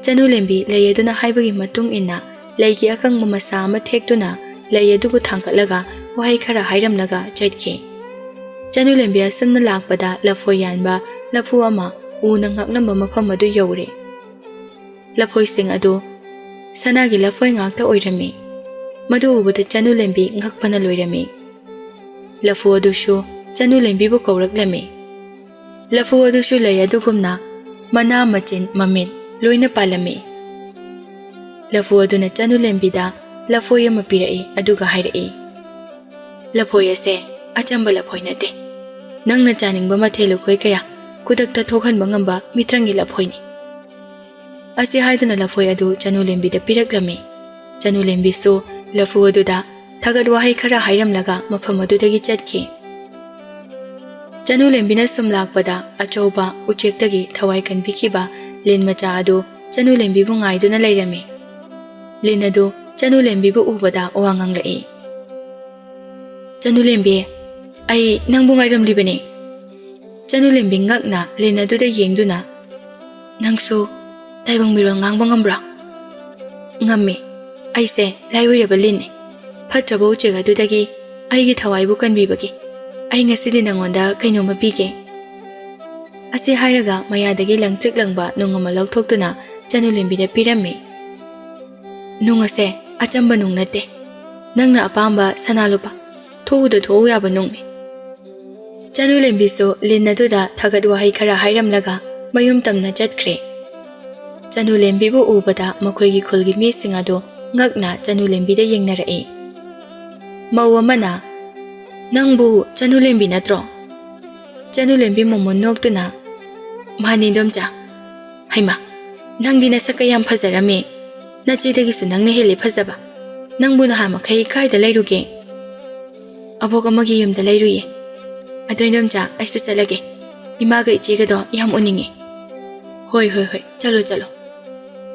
ꯆꯅꯨ ꯂꯦꯝꯕꯤ ꯂꯩ ꯑꯗꯨꯅ ꯍꯥꯏꯕꯒꯤ ꯃꯇꯨꯡ ꯏꯟꯅ ꯂꯩꯒꯤ ꯑꯀꯪꯕ ꯃꯁꯥ ꯑꯃ ꯊꯦꯛꯇꯨꯅ ꯂꯩ ꯑꯗꯨꯕꯨ ꯊꯥꯡꯒꯠꯂꯒ ꯋꯥꯍꯩ ꯈꯔ ꯍꯥꯏꯔꯝꯂꯒ ꯆꯠꯈꯤ꯫ ꯆꯅꯨ ꯂꯦꯝꯕꯤ ꯑꯁꯨꯝꯅ ꯂꯥꯛꯄꯗ ꯂꯐꯣꯏ ꯌꯥꯟꯕ ꯂꯐꯨ ꯑꯃ ꯎꯅ ꯉꯥꯛꯂꯝꯕ ꯃꯐꯝ ꯑꯗꯨ ꯌꯧꯔꯦ꯫ ꯂꯐꯣꯏꯁꯤꯡ ꯑꯗꯨ ꯁꯅꯥꯒꯤ ꯂꯐꯣꯏ ꯉꯥꯛꯇ ꯑꯣꯏꯔꯝꯃꯤ꯫ ꯃꯗꯨ ꯎꯕꯗ ꯆꯅꯨ ꯂꯦꯝꯕꯤ ꯉꯛꯄꯅ ꯂꯣꯏꯔꯝꯃꯤ꯫ ꯂꯐꯨ ꯑꯗꯨꯁꯨ ꯆꯅꯨ ꯂꯦꯝꯕꯤꯕꯨ ꯀꯧꯔꯛꯂꯝꯃꯤ꯫ ꯂꯐꯨ ꯑꯗꯨꯁꯨ ꯂꯩ ꯑꯗꯨꯒꯨꯝꯅ ꯃꯅꯥ ꯃꯆꯤꯟ ꯃꯃꯤꯠ ꯂꯣꯏꯅ ꯄꯥꯜꯂꯝꯃꯤ꯫ ꯂꯐꯨ ꯑꯗꯨꯅ ꯆꯅꯨ ꯂꯦꯝꯕꯤꯗ ꯂꯐꯣꯏ ꯑꯃ ꯄꯤꯔꯛꯏ, ꯑꯗꯨꯒ ꯍꯥꯏꯔꯛꯏ, ꯂꯐꯣꯏ ꯑꯁꯦ ꯑꯆꯝꯕ ꯂꯐꯣꯏ ꯅꯠꯇꯦ, ꯅꯪꯅ ꯆꯥꯅꯤꯡꯕ ꯃꯊꯦꯜ ꯂꯨꯀꯣꯏ ꯀꯌꯥ ꯈꯨꯗꯛꯇ ꯊꯣꯛꯍꯟꯕ ꯉꯝꯕ ꯃꯤꯇ꯭ꯔꯪꯒꯤ ꯂꯐꯣꯏꯅꯤ꯫ ꯑꯁꯤ ꯍꯥꯏꯗꯨꯅ ꯂꯐꯣꯏ ꯑꯗꯨ ꯆꯅꯨ ꯂꯦꯝꯕꯤꯗ ꯄꯤꯔꯛꯂꯝꯃꯤ꯫ ꯆꯅꯨ ꯂꯦꯝꯕꯤꯁꯨ ꯂꯐꯨ ꯑꯗꯨꯗ ꯊꯥꯒꯠ ꯋꯥꯍꯩ ꯈꯔ ꯍꯥꯏꯔꯝꯂꯒ ꯃꯐꯝ ꯑꯗꯨꯗꯒꯤ ꯆꯠꯈꯤ꯫ ꯆꯅꯨ ꯂꯦꯝꯕꯤꯅ ꯁꯨꯝ ꯂꯥꯛꯄꯗ ꯑꯆꯧꯕ ꯎꯆꯦꯛꯇꯒꯤ ꯊꯋꯥꯏ ꯀꯟꯕꯤꯈꯤꯕ ꯂꯤꯟ ꯃꯆꯥ ꯑꯗꯨ ꯆꯅꯨ ꯂꯦꯝꯕꯤꯕꯨ ꯉꯥꯏꯗꯨꯅ ꯂꯩꯔꯝꯃꯤ꯫ ꯂꯤꯟ ꯑꯗꯨ ꯆꯅꯨ ꯂꯦꯝꯕꯤꯕꯨ ꯎꯕꯗ ꯋꯥ ꯉꯥꯡꯂꯛꯏ, ꯆꯅꯨ ꯂꯦꯝꯕꯤ, ꯑꯩ ꯅꯪꯕꯨ ꯉꯥꯏꯔꯝꯂꯤꯕꯅꯤ꯫ ꯆꯅꯨ ꯂꯦꯝꯕꯤ ꯉꯛꯅ ꯂꯤꯟ ꯑꯗꯨꯗ ꯌꯦꯡꯗꯨꯅ, ꯅꯪꯁꯨ ꯇꯥꯏꯕꯪ ꯃꯤꯔꯣꯜ ꯉꯥꯡꯕ ꯉꯝꯕ꯭ꯔꯣ? ꯉꯝꯃꯤ, ꯑꯩꯁꯦ ꯂꯥꯏꯑꯣꯏꯔꯕ ꯂꯤꯟꯅꯤ꯫ ꯐꯠꯇ꯭ꯔꯕ ꯎꯆꯦꯛ ꯑꯗꯨꯗꯒꯤ ꯑꯩꯒꯤ ꯊꯋꯥꯏꯕꯨ ꯀꯟꯕꯤꯕꯒꯤ ꯑꯩ ꯉꯁꯤꯗꯤ ꯅꯉꯣꯟꯗ ꯀꯩꯅꯣꯝꯃ ꯄꯤꯒꯦ꯫ ꯑꯁꯤ ꯍꯥꯏꯔꯒ ꯃꯌꯥꯗꯒꯤ ꯂꯪꯇ꯭ꯔꯤꯛ ꯂꯪꯕ ꯅꯨꯡ ꯑꯃ ꯂꯧꯊꯣꯛꯇꯨꯅ ꯆꯅꯨ ꯂꯦꯝꯕꯤꯗ ꯄꯤꯔꯝꯃꯤ꯫ ꯅꯨꯡ ꯑꯁꯦ ꯑꯆꯝꯕ ꯅꯨꯡ ꯅꯠꯇꯦ, ꯅꯪꯅ ꯑꯄꯥꯝꯕ ꯁꯅꯥ ꯂꯨꯄꯥ ꯊꯣꯛꯎꯗ ꯊꯣꯛꯎ ꯌꯥꯕ ꯅꯨꯡꯅꯤ꯫ ꯆꯅꯨ ꯂꯦꯝꯕꯤꯁꯨ ꯂꯤꯟ ꯑꯗꯨꯗ ꯊꯥꯒꯠ ꯋꯥꯍꯩ ꯈꯔ ꯍꯥꯏꯔꯝꯂꯒ ꯃꯌꯨꯝ ꯇꯝꯅ ꯆꯠꯈ꯭ꯔꯦ꯫ ꯆꯅꯨ ꯂꯦꯝꯕꯤꯕꯨ ꯎꯕꯗ ꯃꯈꯣꯏꯒꯤ ꯈꯨꯜꯒꯤ ꯃꯤꯁꯤꯡ ꯑꯗꯨ ꯉꯛꯅ ꯆꯅꯨ ꯂꯦꯝꯕꯤꯗ ꯌꯦꯡꯅꯔꯛꯏ꯫ ꯃꯧ ꯑꯃꯅ, ꯅꯪꯕꯨ ꯆꯅꯨ ꯂꯦꯝꯕꯤ ꯅꯠꯇ꯭ꯔꯣ? ꯆꯅꯨ ꯂꯦꯝꯕꯤ ꯃꯣꯃꯣꯟ ꯅꯣꯛꯇꯨꯅ, ꯃꯥꯅꯤ ꯏꯗꯣꯝꯆꯥ꯫ ꯍꯩꯃꯥ, ꯅꯪꯗꯤ ꯅꯁꯛꯀ ꯌꯥꯝ ꯐꯖꯔꯝꯃꯤ, ꯅꯆꯦꯗꯒꯤꯁꯨ ꯅꯪꯅ ꯍꯦꯜꯂꯤ ꯐꯖꯕ꯫ ꯅꯪꯕꯨ ꯅꯍꯥꯟ ꯃꯈꯩ ꯀꯥꯏꯗ ꯂꯩꯔꯨꯒꯦ? ꯑꯕꯣꯛ ꯑꯃꯒꯤ ꯌꯨꯝꯗ ꯂꯩꯔꯨꯏꯌꯦ꯫ ꯑꯗꯣ ꯏꯗꯣꯝꯆꯥ, ꯑꯩꯁꯨ ꯆꯠꯂꯒꯦ, ꯏꯃꯥꯒ ꯏꯆꯦꯒꯗꯣ ꯌꯥꯝ ꯎꯅꯤꯡꯉꯤ꯫ ꯍꯣꯏ ꯍꯣꯏ ꯍꯣꯏ, ꯆꯠꯂꯣ ꯆꯠꯂꯣ꯫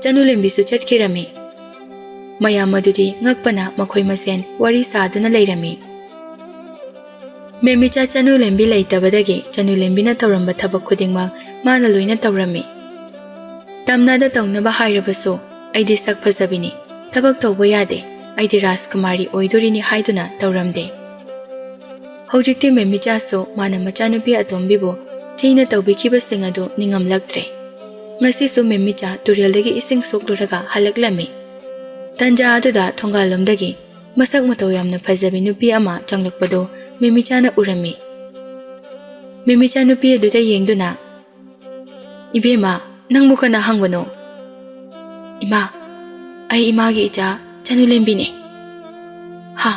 ꯆꯅꯨ ꯂꯦꯝꯕꯤꯁꯨ ꯆꯠꯈꯤꯔꯝꯃꯤ꯫ ꯃꯌꯥꯝ ꯑꯗꯨꯗꯤ ꯉꯛꯄꯅ ꯃꯈꯣꯏ ꯃꯁꯦꯟ ꯋꯥꯔꯤ ꯁꯥꯗꯨꯅ ꯂꯩꯔꯝꯃꯤ꯫ ꯃꯦꯝꯃꯤꯆꯥ ꯆꯅꯨ ꯂꯦꯝꯕꯤ ꯂꯩꯇꯕꯗꯒꯤ ꯆꯅꯨ ꯂꯦꯝꯕꯤꯅ ꯇꯧꯔꯝꯕ ꯊꯕꯛ ꯈꯨꯗꯤꯡꯃꯛ ꯃꯥꯅ ꯂꯣꯏꯅ ꯇꯧꯔꯝꯃꯤ꯫ ꯇꯝꯅꯗ ꯇꯧꯅꯕ ꯍꯥꯏꯔꯕꯁꯨ ꯑꯩꯗꯤ ꯁꯛ ꯐꯖꯕꯤꯅꯤ, ꯊꯕꯛ ꯇꯧꯕ ꯌꯥꯗꯦ, ꯑꯩꯗꯤ ꯔꯥꯖꯀꯨꯃꯥꯔꯤ ꯑꯣꯏꯗꯣꯔꯤꯅꯤ ꯍꯥꯏꯗꯨꯅ ꯇꯧꯔꯝꯗꯦ꯫ ꯍꯧꯖꯤꯛꯇꯤ ꯃꯦꯝꯃꯤꯆꯥꯁꯨ ꯃꯥꯅ ꯃꯆꯥꯅꯨꯄꯤ ꯑꯇꯣꯝꯕꯤꯕꯨ ꯊꯤꯅ ꯇꯧꯕꯤꯈꯤꯕꯁꯤꯡ ꯑꯗꯨ ꯅꯤꯡꯉꯝꯂꯛꯇ꯭ꯔꯦ꯫ ꯉꯁꯤꯁꯨ ꯃꯦꯝꯃꯤꯆꯥ ꯇꯨꯔꯦꯜꯗꯒꯤ ꯏꯁꯤꯡ ꯁꯣꯛꯂꯨꯔꯒ ꯍꯜꯂꯛꯂꯝꯃꯤ꯫ ꯇꯟꯖꯥ ꯑꯗꯨꯗ ꯊꯣꯡꯒꯥꯜꯂꯣꯝꯗꯒꯤ ꯃꯁꯛ ꯃꯇꯧ ꯌꯥꯝꯅ ꯐꯖꯕꯤ ꯅꯨꯄꯤ ꯑꯃ ꯆꯪꯂꯛꯄꯗꯨ ꯃꯦꯝꯃꯤꯆꯥꯅ ꯎꯔꯝꯃꯤ꯫ ꯃꯦꯝꯃꯤꯆꯥ ꯅꯨꯄꯤ ꯑꯗꯨꯗ ꯌꯦꯡꯗꯨꯅ, ꯏꯕꯦꯝꯃ, ꯅꯪꯕꯨ ꯀꯅꯥ ꯍꯪꯕꯅꯣ? ꯏꯃꯥ, ꯑꯩ ꯏꯃꯥꯒꯤ ꯏꯆꯥ ꯆꯅꯨ ꯂꯦꯝꯕꯤꯅꯤ꯫ ꯍꯥ,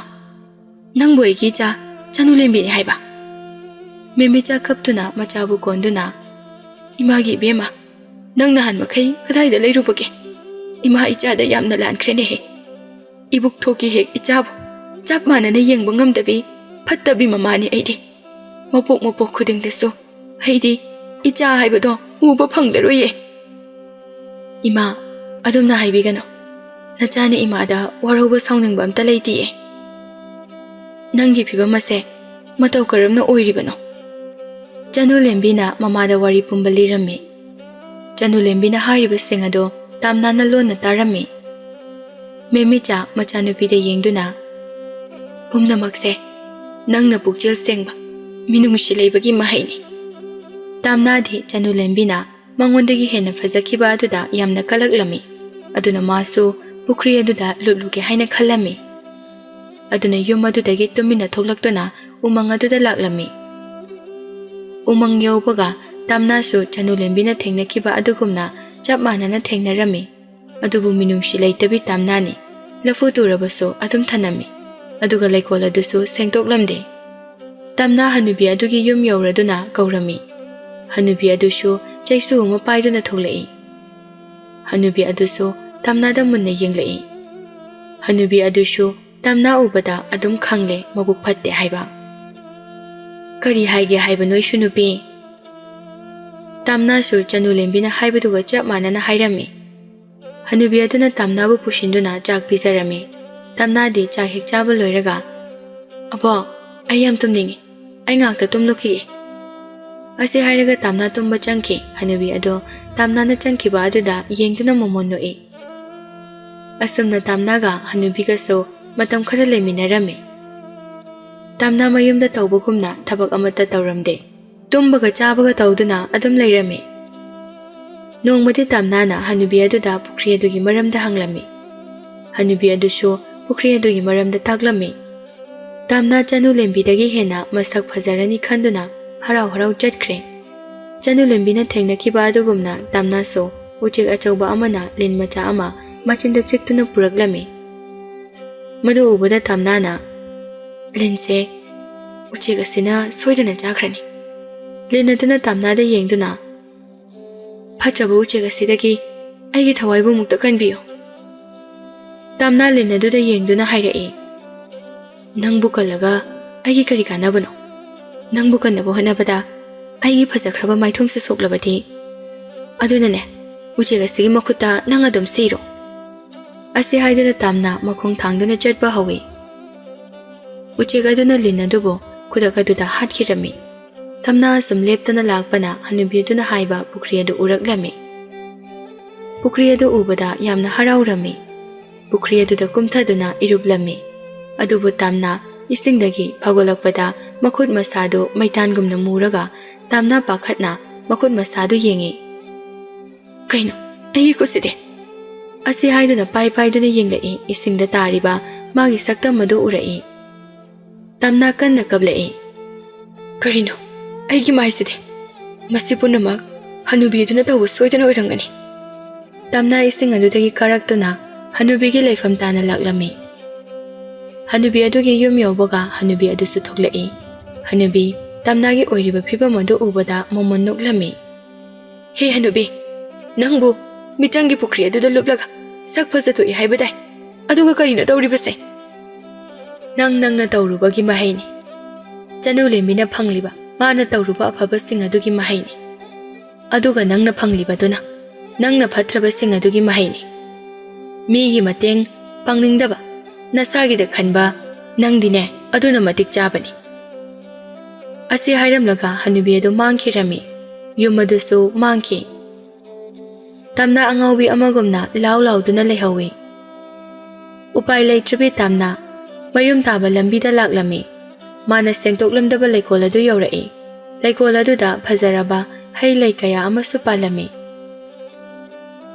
ꯅꯪꯕꯨ ꯑꯩꯒꯤ ꯏꯆꯥ ꯆꯅꯨ ꯂꯦꯝꯕꯤꯅꯤ ꯍꯥꯏꯕ? ꯃꯦꯝꯃꯤꯆꯥ ꯈꯞꯇꯨꯅ ꯃꯆꯥꯕꯨ ꯀꯣꯟꯗꯨꯅ, ꯏꯃꯥꯒꯤ ꯏꯕꯦꯝꯃ, ꯅꯪ ꯅꯍꯥꯟ ꯃꯈꯩ ꯀꯗꯥꯏꯗ ꯂꯩꯔꯨꯕꯒꯦ? ꯏꯃꯥ ꯏꯆꯥꯗ ꯌꯥꯝꯅ ꯂꯥꯟꯈ꯭ꯔꯦꯅꯦꯍꯦ꯫ ꯏꯕꯨꯛ ꯊꯣꯛꯀꯤ ꯍꯦꯛ ꯏꯆꯥꯕꯨ ꯆꯞ ꯃꯥꯟꯅꯅ ꯌꯦꯡꯕ ꯉꯝꯗꯕꯤ ꯐꯠꯇꯕꯤ ꯃꯃꯥꯅꯤ ꯑꯩꯗꯤ꯫ ꯃꯄꯣꯛ ꯈꯨꯗꯤꯡꯗꯁꯨ ꯑꯩꯗꯤ ꯏꯆꯥ ꯍꯥꯏꯕꯗꯣ ꯎꯕ ꯐꯪꯂꯔꯣꯏꯌꯦ꯫ ꯏꯃꯥ, ꯑꯗꯨꯝꯅ ꯍꯥꯏꯕꯤꯒꯅꯨ, ꯅꯆꯥꯅ ꯏꯃꯥꯗ ꯋꯥꯔꯧꯕ ꯁꯥꯎꯅꯤꯡꯕ ꯑꯝꯇ ꯂꯩꯇꯤꯌꯦ꯫ ꯅꯪꯒꯤ ꯐꯤꯕꯝ ꯑꯁꯦ ꯃꯇꯧ ꯀꯔꯝꯅ ꯑꯣꯏꯔꯤꯕꯅꯣ? ꯆꯅꯨ ꯂꯦꯝꯕꯤꯅ ꯃꯃꯥꯗ ꯋꯥꯔꯤ ꯄꯨꯝꯕ ꯂꯤꯔꯝꯃꯤ꯫ ꯆꯅꯨ ꯂꯦꯝꯕꯤꯅ ꯍꯥꯏꯔꯤꯕꯁꯤꯡ ꯑꯗꯣ ꯇꯥꯝꯅꯥꯅ ꯂꯣꯟꯅ ꯇꯥꯔꯝꯃꯤ꯫ ꯃꯦꯝꯃꯤꯆꯥ ꯃꯆꯥꯅꯨꯄꯤꯗ ꯌꯦꯡꯗꯨꯅ, ꯄꯨꯝꯅꯃꯛꯁꯦ ꯅꯪꯅ ꯄꯨꯛꯆꯦꯜ ꯁꯦꯡꯕ, ꯃꯤꯅꯨꯡꯁꯤ ꯂꯩꯕꯒꯤ ꯃꯍꯩꯅꯤ꯫ ꯇꯥꯝꯅꯥꯗꯤ ꯆꯅꯨ ꯂꯦꯝꯕꯤꯅ ꯃꯉꯣꯟꯗꯒꯤ ꯍꯦꯟꯅ ꯐꯖꯈꯤꯕ ꯑꯗꯨꯗ ꯌꯥꯝꯅ ꯀꯂꯛꯂꯝꯃꯤ꯫ ꯑꯗꯨꯅ ꯃꯥꯁꯨ ꯄꯨꯈ꯭ꯔꯤ ꯑꯗꯨꯗ ꯂꯨꯞꯂꯨꯒꯦ ꯍꯥꯏꯅ ꯈꯜꯂꯝꯃꯤ꯫ ꯑꯗꯨꯅ ꯌꯨꯝ ꯑꯗꯨꯗꯒꯤ ꯇꯨꯃꯤꯟꯅ ꯊꯣꯛꯂꯛꯇꯨꯅ ꯎꯃꯪ ꯑꯗꯨꯗ ꯂꯥꯛꯂꯝꯃꯤ꯫ ꯎꯃꯪ ꯌꯧꯕꯒ ꯇꯥꯝꯅꯥꯁꯨ ꯆꯅꯨ ꯂꯦꯝꯕꯤꯅ ꯊꯦꯡꯅꯈꯤꯕ ꯑꯗꯨꯒꯨꯝꯅ ꯆꯞ ꯃꯥꯟꯅꯅ ꯊꯦꯡꯅꯔꯝꯃꯤ꯫ ꯑꯗꯨꯕꯨ ꯃꯤꯅꯨꯡꯁꯤ ꯂꯩꯇꯕꯤ ꯇꯥꯝꯅꯥꯅꯤ꯫ ꯂꯐꯨ ꯇꯨꯔꯕꯁꯨ ꯑꯗꯨꯝ ꯊꯅꯝꯃꯤ, ꯑꯗꯨꯒ ꯂꯩꯀꯣꯜ ꯑꯗꯨꯁꯨ ꯁꯦꯡꯗꯣꯛꯂꯝꯗꯦ꯫ ꯇꯥꯝꯅꯥ ꯍꯅꯨꯕꯤ ꯑꯗꯨꯒꯤ ꯌꯨꯝ ꯌꯧꯔꯗꯨꯅ ꯀꯧꯔꯝꯃꯤ꯫ ꯍꯅꯨꯕꯤ ꯑꯗꯨꯁꯨ ꯆꯩꯁꯨ ꯑꯃ ꯄꯥꯏꯗꯨꯅ ꯊꯣꯛꯂꯛꯏ꯫ ꯍꯅꯨꯕꯤ ꯑꯗꯨꯁꯨ ꯇꯝꯅꯥꯗ ꯃꯨꯟꯅ ꯌꯦꯡꯂꯛꯏ꯫ ꯍꯅꯨꯕꯤ ꯑꯗꯨꯁꯨ ꯇꯝꯅꯥ ꯎꯕꯗ ꯑꯗꯨꯝ ꯈꯪꯂꯦ ꯃꯕꯨꯛ ꯐꯠꯇꯦ ꯍꯥꯏꯕ꯫ ꯀꯔꯤ ꯍꯥꯏꯒꯦ ꯍꯥꯏꯕꯅꯣ ꯏꯁꯨ ꯅꯨꯄꯤ? ꯇꯝꯅꯥꯁꯨ ꯆꯅꯨꯂꯦꯝꯕꯤꯅ ꯍꯥꯏꯕꯗꯨꯒ ꯆꯞ ꯃꯥꯟꯅꯅ ꯍꯥꯏꯔꯝꯃꯤ꯫ ꯍꯅꯨꯕꯤ ꯑꯗꯨꯅ ꯇꯝꯅꯥꯕꯨ ꯄꯨꯁꯤꯟꯗꯨꯅ ꯆꯥꯛ ꯄꯤꯖꯔꯝꯃꯤ꯫ ꯇꯝꯅꯥꯗꯤ ꯆꯥꯛ ꯍꯦꯛ ꯆꯥꯕ ꯂꯣꯏꯔꯒ "ꯑꯕꯣꯛ, ꯑꯩ ꯌꯥꯝ ꯇꯨꯝꯅꯤꯡꯉꯤ, ꯑꯩ ꯉꯥꯛꯇ ꯇꯨꯝꯂꯨꯈꯤꯒꯦ" ꯑꯁꯤ ꯍꯥꯏꯔꯒ ꯇꯝꯅꯥ ꯇꯨꯝꯕ ꯆꯪꯈꯤ꯫ ꯍꯅꯨꯕꯤ ꯑꯗꯨ ꯇꯝꯅꯥꯅ ꯆꯪꯈꯤꯕ ꯑꯗꯨꯗ ꯌꯦꯡꯗꯨꯅ ꯃꯣꯃꯣꯟ ꯅꯣꯛꯏ꯫ ꯑꯁꯨꯝꯅ ꯇꯝꯅꯥꯒ ꯍꯅꯨꯕꯤꯒꯁꯨ ꯃꯇꯝ ꯈꯔ ꯂꯩꯃꯤꯟꯅꯔꯝꯃꯤ꯫ ꯇꯝꯅꯥ ꯃꯌꯨꯝꯗ ꯇꯧꯕꯒꯨꯝꯅ ꯊꯕꯛ ꯑꯃꯠꯇ ꯇꯧꯔꯝꯗꯦ꯫ ꯇꯨꯝꯕꯒ ꯆꯥꯕꯒ ꯇꯧꯗꯨꯅ ꯑꯗꯨꯝ ꯂꯩꯔꯝꯃꯤ꯫ ꯅꯣꯡꯃꯗꯤ ꯇꯝꯅꯥꯅ ꯍꯅꯨꯕꯤ ꯑꯗꯨꯗ ꯄꯨꯈ꯭ꯔꯤ ꯑꯗꯨꯒꯤ ꯃꯔꯝꯗ ꯍꯪꯂꯝꯃꯤ꯫ ꯍꯅꯨꯕꯤ ꯑꯗꯨꯁꯨ ꯄꯨꯈ꯭ꯔꯤ ꯑꯗꯨꯒꯤ ꯃꯔꯝꯗ ꯇꯥꯛꯂꯝꯃꯤ꯫ ꯇꯝꯅꯥ ꯆꯅꯨꯂꯦꯝꯕꯤꯗꯒꯤ ꯍꯦꯟꯅ ꯃꯁꯛ ꯐꯖꯔꯅꯤ ꯈꯟꯗꯨꯅ ꯍꯔꯥꯎ ꯍꯔꯥꯎ ꯆꯠꯈ꯭ꯔꯦ꯫ ꯆꯅꯨꯂꯦꯝꯕꯤꯅ ꯊꯦꯡꯅꯈꯤꯕ ꯑꯗꯨꯒꯨꯝꯅ ꯇꯝꯅꯥꯁꯨ ꯎꯆꯦꯛ ꯑꯆꯧꯕ ꯑꯃꯅ ꯂꯤꯟ ꯃꯆꯥ ꯑꯃ ꯃꯆꯤꯟꯗ ꯆꯤꯛꯇꯨꯅ ꯄꯨꯔꯛꯂꯝꯃꯤ꯫ ꯃꯗꯨ ꯎꯕꯗ ꯇꯝꯅꯥꯅ "ꯂꯤꯟꯁꯦ ꯎꯆꯦꯛ ꯑꯁꯤꯅ ꯁꯣꯏꯗꯅ ꯆꯥꯈ꯭ꯔꯅꯤ." ꯂꯤꯟ ꯑꯗꯨꯅ ꯇꯝꯅꯥꯗ ꯌꯦꯡꯗꯨꯅ "ꯐꯠꯇ꯭ꯔꯕ ꯎꯆꯦꯛ ꯑꯁꯤꯗꯒꯤ ꯑꯩꯒꯤ ꯊꯋꯥꯏꯕꯨ ꯃꯨꯛꯇ ꯀꯟꯕꯤꯌꯨ." ꯇꯝꯅꯥ ꯂꯤꯟ ꯑꯗꯨꯗ ꯌꯦꯡꯗꯨꯅ ꯍꯥꯏꯔꯛꯏ, "ꯅꯪꯕꯨ ꯀꯜꯂꯒ ꯑꯩꯒꯤ ꯀꯔꯤ ꯀꯥꯟꯅꯕꯅꯣ? ꯅꯪꯕꯨ ꯀꯟꯅꯕ ꯍꯣꯠꯅꯕꯗ ꯑꯩꯒꯤ ꯐꯖꯈ꯭ꯔꯕ ꯃꯥꯏꯊꯣꯡꯁꯦ ꯁꯣꯛꯂꯕꯗꯤ ꯑꯗꯨꯅꯅꯦ ꯎꯆꯦꯛ ꯑꯁꯤꯒꯤ ꯃꯈꯨꯠꯇ ꯅꯪ ꯑꯗꯨꯝ ꯁꯤꯔꯣ." ꯑꯁꯤ ꯍꯥꯏꯗꯨꯅ ꯇꯝꯅꯥ ꯃꯈꯣꯡ ꯊꯥꯡꯗꯨꯅ ꯆꯠꯄ ꯍꯧꯏ꯫ ꯎꯆꯦꯛ ꯑꯗꯨꯅ ꯂꯤꯟ ꯑꯗꯨꯕꯨ ꯈꯨꯗꯛ ꯑꯗꯨꯗ ꯍꯥꯠꯈꯤꯔꯝꯃꯤ꯫ ꯇꯝꯅꯥ ꯑꯁꯨꯝ ꯂꯦꯞꯇꯅ ꯂꯥꯛꯄꯅ ꯍꯅꯨꯕꯤ ꯑꯗꯨꯅ ꯍꯥꯏꯕ ꯄꯨꯈ꯭ꯔꯤ ꯑꯗꯨ ꯎꯔꯛꯂꯝꯃꯤ꯫ ꯄꯨꯈ꯭ꯔꯤ ꯑꯗꯨ ꯎꯕꯗ ꯌꯥꯝꯅ ꯍꯔꯥꯎꯔꯝꯃꯤ꯫ ꯄꯨꯈ꯭ꯔꯤ ꯑꯗꯨꯗ ꯀꯨꯝꯊꯗꯨꯅ ꯏꯔꯨꯞꯂꯝꯃꯤ꯫ ꯑꯗꯨꯕꯨ ꯇꯝꯅꯥ ꯏꯁꯤꯡꯗꯒꯤ ꯐꯥꯎꯒꯠꯂꯛꯄꯗ ꯃꯈꯨꯠ ꯃꯁꯥꯗꯨ ꯃꯩꯇꯥꯟꯒꯨꯝꯅ ꯃꯨꯔꯒ ꯇꯝꯅꯥ ꯄꯥꯈꯠꯅ ꯃꯈꯨꯠ ꯃꯁꯥꯗꯨ ꯌꯦꯡꯉꯤ꯫ "ꯀꯩꯅꯣ ꯑꯩꯒꯤ ꯈꯨꯠꯁꯤꯗꯤ?" ꯑꯁꯤ ꯍꯥꯏꯗꯨꯅ ꯄꯥꯏꯗꯨꯅ ꯌꯦꯡꯂꯛꯏ꯫ ꯏꯁꯤꯡꯗ ꯇꯥꯔꯤꯕ ꯃꯥꯒꯤ ꯁꯛꯇꯝ ꯑꯗꯨ ꯎꯔꯛꯏ꯫ ꯇꯝꯅꯥ ꯀꯟꯅ ꯀꯞꯂꯛꯏ꯫ "ꯀꯔꯤꯅꯣ ꯑꯩꯒꯤ ꯃꯥꯏꯁꯤꯗꯤ? ꯃꯁꯤ ꯄꯨꯝꯅꯃꯛ ꯍꯅꯨꯕꯤ ꯑꯗꯨꯅ ꯇꯧꯕ ꯁꯣꯏꯗꯅ ꯑꯣꯏꯔꯝꯒꯅꯤ." ꯇꯝꯅꯥ ꯏꯁꯤꯡ ꯑꯗꯨꯗꯒꯤ ꯀꯥꯔꯛꯇꯨꯅ ꯍꯅꯨꯕꯤꯒꯤ ꯂꯩꯐꯝ ꯇꯥꯅ ꯂꯥꯛꯂꯝꯃꯤ꯫ ꯍꯅꯨꯕꯤ ꯑꯗꯨꯒꯤ ꯌꯨꯝ ꯌꯧꯕꯒ ꯍꯅꯨꯕꯤ ꯑꯗꯨꯁꯨ ꯊꯣꯛꯂꯛꯏ꯫ ꯍꯅꯨꯕꯤ ꯇꯝꯅꯥꯒꯤ ꯑꯣꯏꯔꯤꯕ ꯐꯤꯕꯝ ꯑꯗꯨ ꯎꯕꯗ ꯃꯣꯃꯣꯟ ꯅꯣꯛꯂꯝꯃꯤ꯫ "ꯍꯦ ꯍꯅꯨꯕꯤ, ꯅꯪꯕꯨ ꯃꯤꯇ꯭ꯔꯪꯒꯤ ꯄꯨꯈ꯭ꯔꯤ ꯑꯗꯨꯗ ꯂꯨꯞꯂꯒ ꯁꯛ ꯐꯖꯊꯣꯛꯏ ꯍꯥꯏꯕ ꯇꯥꯏ, ꯑꯗꯨꯒ ꯀꯔꯤꯅꯣ ꯇꯧꯔꯤꯕꯁꯦ?" "ꯅꯪꯅ ꯇꯧꯔꯨꯕꯒꯤ ꯃꯍꯩꯅꯤ꯫ ꯆꯅꯨꯂꯦꯝꯕꯤꯅ ꯐꯪꯂꯤꯕ ꯃꯥꯅ ꯇꯧꯔꯨꯕ ꯑꯐꯕꯁꯤꯡ ꯑꯗꯨꯒꯤ ꯃꯍꯩꯅꯤ꯫ ꯑꯗꯨꯒ ꯅꯪꯅ ꯐꯪꯂꯤꯕꯗꯨꯅ ꯅꯪꯅ ꯐꯠꯇ꯭ꯔꯕꯁꯤꯡ ꯑꯗꯨꯒꯤ ꯃꯍꯩꯅꯤ꯫ ꯃꯤꯒꯤ ꯃꯇꯦꯡ ꯄꯥꯡꯅꯤꯡꯗꯕ, ꯅꯁꯥꯒꯤꯗ ꯈꯟꯕ ꯅꯪꯗꯤꯅꯦ ꯑꯗꯨꯅ ꯃꯇꯤꯛ ꯆꯥꯕꯅꯤ." ꯑꯁꯤ ꯍꯥꯏꯔꯝꯂꯒ ꯍꯅꯨꯕꯤ ꯑꯗꯨ ꯃꯥꯡꯈꯤꯔꯝꯃꯤ꯫ ꯌꯨꯝ ꯑꯗꯨꯁꯨ ꯃꯥꯡꯈꯤ꯫ ꯇꯝꯅꯥ ꯑꯉꯥꯎꯕꯤ ꯑꯃꯒꯨꯝꯅ ꯂꯥꯎ ꯂꯥꯎꯗꯨꯅ ꯂꯩꯍꯧꯏ꯫ ꯎꯄꯥꯏ ꯂꯩꯇ꯭ꯔꯕꯤ ꯇꯝꯅꯥ ꯃꯌꯨꯝ ꯇꯥꯕ ꯂꯝꯕꯤꯗ ꯂꯥꯛꯂꯝꯃꯤ꯫ ꯃꯥꯅ ꯁꯦꯡꯇꯣꯛꯂꯝꯗꯕ ꯂꯩꯀꯣꯜ ꯑꯗꯨ ꯌꯧꯔꯛꯏ꯫ ꯂꯩꯀꯣꯜ ꯑꯗꯨꯗ ꯐꯖꯔꯕ ꯍꯩ ꯂꯩ ꯀꯌꯥ ꯑꯃꯁꯨ ꯄꯥꯜꯂꯝꯃꯤ꯫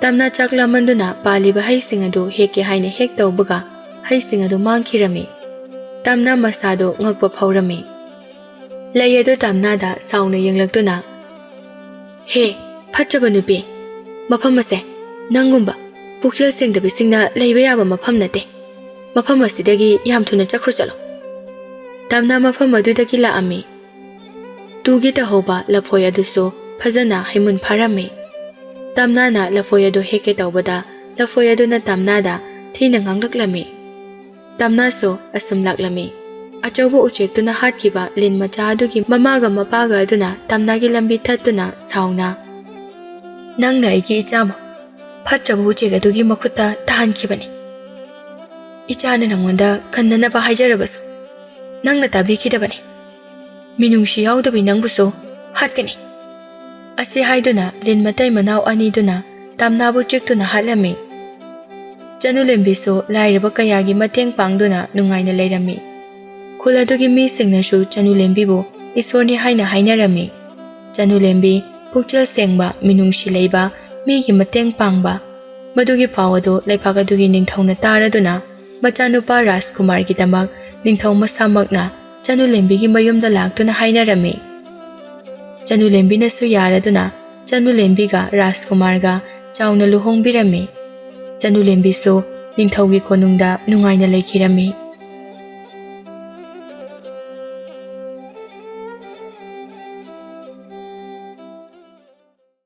ꯇꯝꯅꯥ ꯆꯥꯛ ꯂꯥꯝꯃꯟꯗꯨꯅ ꯄꯥꯜꯂꯤꯕ ꯍꯩꯁꯤꯡ ꯑꯗꯨ ꯍꯦꯛꯀꯦ ꯍꯥꯏꯅ ꯍꯦꯛ ꯇꯧꯕꯒ ꯍꯩꯁꯤꯡ ꯑꯗꯨ ꯃꯥꯡꯈꯤꯔꯝꯃꯤ꯫ ꯇꯝꯅꯥ ꯃꯁꯥꯗꯨ ꯉꯛꯄ ꯐꯥꯎꯔꯝꯃꯤ꯫ ꯂꯩ ꯑꯗꯨ ꯇꯝꯅꯥꯗ ꯁꯥꯎꯅ ꯌꯦꯡꯂꯛꯇꯨꯅ "ꯍꯦ ꯐꯠꯇ꯭ꯔꯕ ꯅꯨꯄꯤ, ꯃꯐꯝ ꯑꯁꯦ ꯅꯪꯒꯨꯝꯕ ꯄꯨꯛꯆꯦꯜ ꯁꯦꯡꯗꯕꯁꯤꯡꯅ ꯂꯩꯕ ꯌꯥꯕ ꯃꯐꯝ ꯅꯠꯇꯦ꯫ ꯃꯐꯝ ꯑꯁꯤꯗꯒꯤ ꯌꯥꯝ ꯊꯨꯅ ꯆꯠꯈ꯭ꯔꯣ ꯆꯠꯂꯣ." ꯇꯝꯅꯥ ꯃꯐꯝ ꯑꯗꯨꯗꯒꯤ ꯂꯥꯛꯑꯝꯃꯤ꯫ ꯇꯨꯒꯤ ꯇꯍꯧꯕ ꯂꯐꯣꯏ ꯑꯗꯨꯁꯨ ꯐꯖꯅ ꯍꯩꯃꯨꯟ ꯐꯥꯔꯝꯃꯤ꯫ ꯇꯝꯅꯥꯅ ꯂꯐꯣꯏ ꯑꯗꯨ ꯍꯦꯛꯀꯦ ꯇꯧꯕꯗ ꯂꯐꯣꯏ ꯑꯗꯨꯅ ꯇꯝꯅꯥꯗ ꯊꯤꯅ ꯉꯥꯡꯂꯛꯂꯝꯃꯤ꯫ ꯇꯝꯅꯥꯁꯨ ꯑꯁꯨꯝ ꯂꯥꯛꯂꯝꯃꯤ꯫ ꯑꯆꯧꯕ ꯎꯆꯦꯛꯇꯨꯅ ꯍꯥꯠꯈꯤꯕ ꯂꯤꯟ ꯃꯆꯥ ꯑꯗꯨꯒꯤ ꯃꯃꯥꯒ ꯃꯄꯥꯒ ꯑꯗꯨꯅ ꯇꯝꯅꯥꯒꯤ ꯂꯝꯕꯤ ꯊꯠꯇꯨꯅ ꯁꯥꯎꯅ "ꯅꯪꯅ ꯑꯩꯒꯤ ꯏꯆꯥꯕꯨ ꯐꯠꯇ꯭ꯔꯕ ꯎꯆꯦꯛ ꯑꯗꯨꯒꯤ ꯃꯈꯨꯠꯇ ꯇꯥꯍꯟꯈꯤꯕꯅꯤ. ꯏꯆꯥꯅ ꯅꯪꯉꯣꯟꯗ ꯀꯟꯅꯅꯕ ꯍꯥꯏꯖꯔꯕꯁꯨ ꯅꯪꯅ ꯇꯥꯕꯤꯈꯤꯗꯕꯅꯤ. ꯃꯤꯅꯨꯡꯁꯤ ꯌꯥꯎꯗꯕꯤ ꯅꯪꯕꯨꯁꯨ ꯍꯥꯠꯀꯅꯤ." ꯑꯁꯤ ꯍꯥꯏꯗꯨꯅ ꯂꯤꯟ ꯃꯇꯩ ꯃꯅꯥꯎ ꯑꯅꯤꯗꯨꯅ ꯇꯝꯅꯥꯕꯨ ꯆꯤꯛꯇꯨꯅ ꯍꯥꯠꯂꯝꯃꯤ꯫ ꯆꯅꯨꯂꯦꯝꯕꯤꯁꯨ ꯂꯥꯏꯔꯕ ꯀꯌꯥꯒꯤ ꯃꯇꯦꯡ ꯄꯥꯡꯗꯨꯅ ꯅꯨꯡꯉꯥꯏꯅ ꯂꯩꯔꯝꯃꯤ꯫ ꯈꯨꯜ ꯑꯗꯨꯒꯤ ꯃꯤꯁꯤꯡꯅꯁꯨ ꯆꯅꯨꯂꯦꯝꯕꯤꯕꯨ ꯏꯁꯣꯔꯅꯤ ꯍꯥꯏꯅ ꯍꯥꯏꯅꯔꯝꯃꯤ꯫ ꯆꯅꯨꯂꯦꯝꯕꯤ ꯄꯨꯛꯆꯦꯜ ꯁꯦꯡꯕ, ꯃꯤꯅꯨꯡꯁꯤ ꯂꯩꯕ, ꯃꯤꯒꯤ ꯃꯇꯦꯡ ꯄꯥꯡꯕ, ꯃꯗꯨꯒꯤ ꯄꯥꯎ ꯑꯗꯨ ꯂꯩꯄꯥꯛ ꯑꯗꯨꯒꯤ ꯅꯤꯡꯊꯧꯅ ꯇꯥꯔꯗꯨꯅ ꯃꯆꯥꯅꯨꯄꯥ ꯔꯥꯖꯀꯨꯃꯥꯔꯒꯤꯗꯃꯛ ꯅꯤꯡꯊꯧ ꯃꯁꯥꯃꯛꯅ ꯆꯅꯨꯂꯦꯝꯕꯤꯒꯤ ꯃꯌꯨꯝꯗ ꯂꯥꯛꯇꯨꯅ ꯍꯥꯏꯅꯔꯝꯃꯤ꯫ ꯆꯅꯨꯂꯦꯝꯕꯤꯅꯁꯨ ꯌꯥꯔꯗꯨꯅ ꯆꯅꯨꯂꯦꯝꯕꯤꯒ ꯔꯥꯖꯀꯨꯃꯥꯔꯒ ꯆꯥꯎꯅ ꯂꯨꯍꯣꯡꯕꯤꯔꯝꯃꯤ꯫ ꯆꯅꯨꯂꯦꯝꯕꯤꯁꯨ ꯅꯤꯡꯊꯧꯒꯤ ꯀꯣꯅꯨꯡꯗ ꯅꯨꯡꯉꯥꯏꯅ ꯂꯩꯈꯤꯔꯝꯃꯤ꯫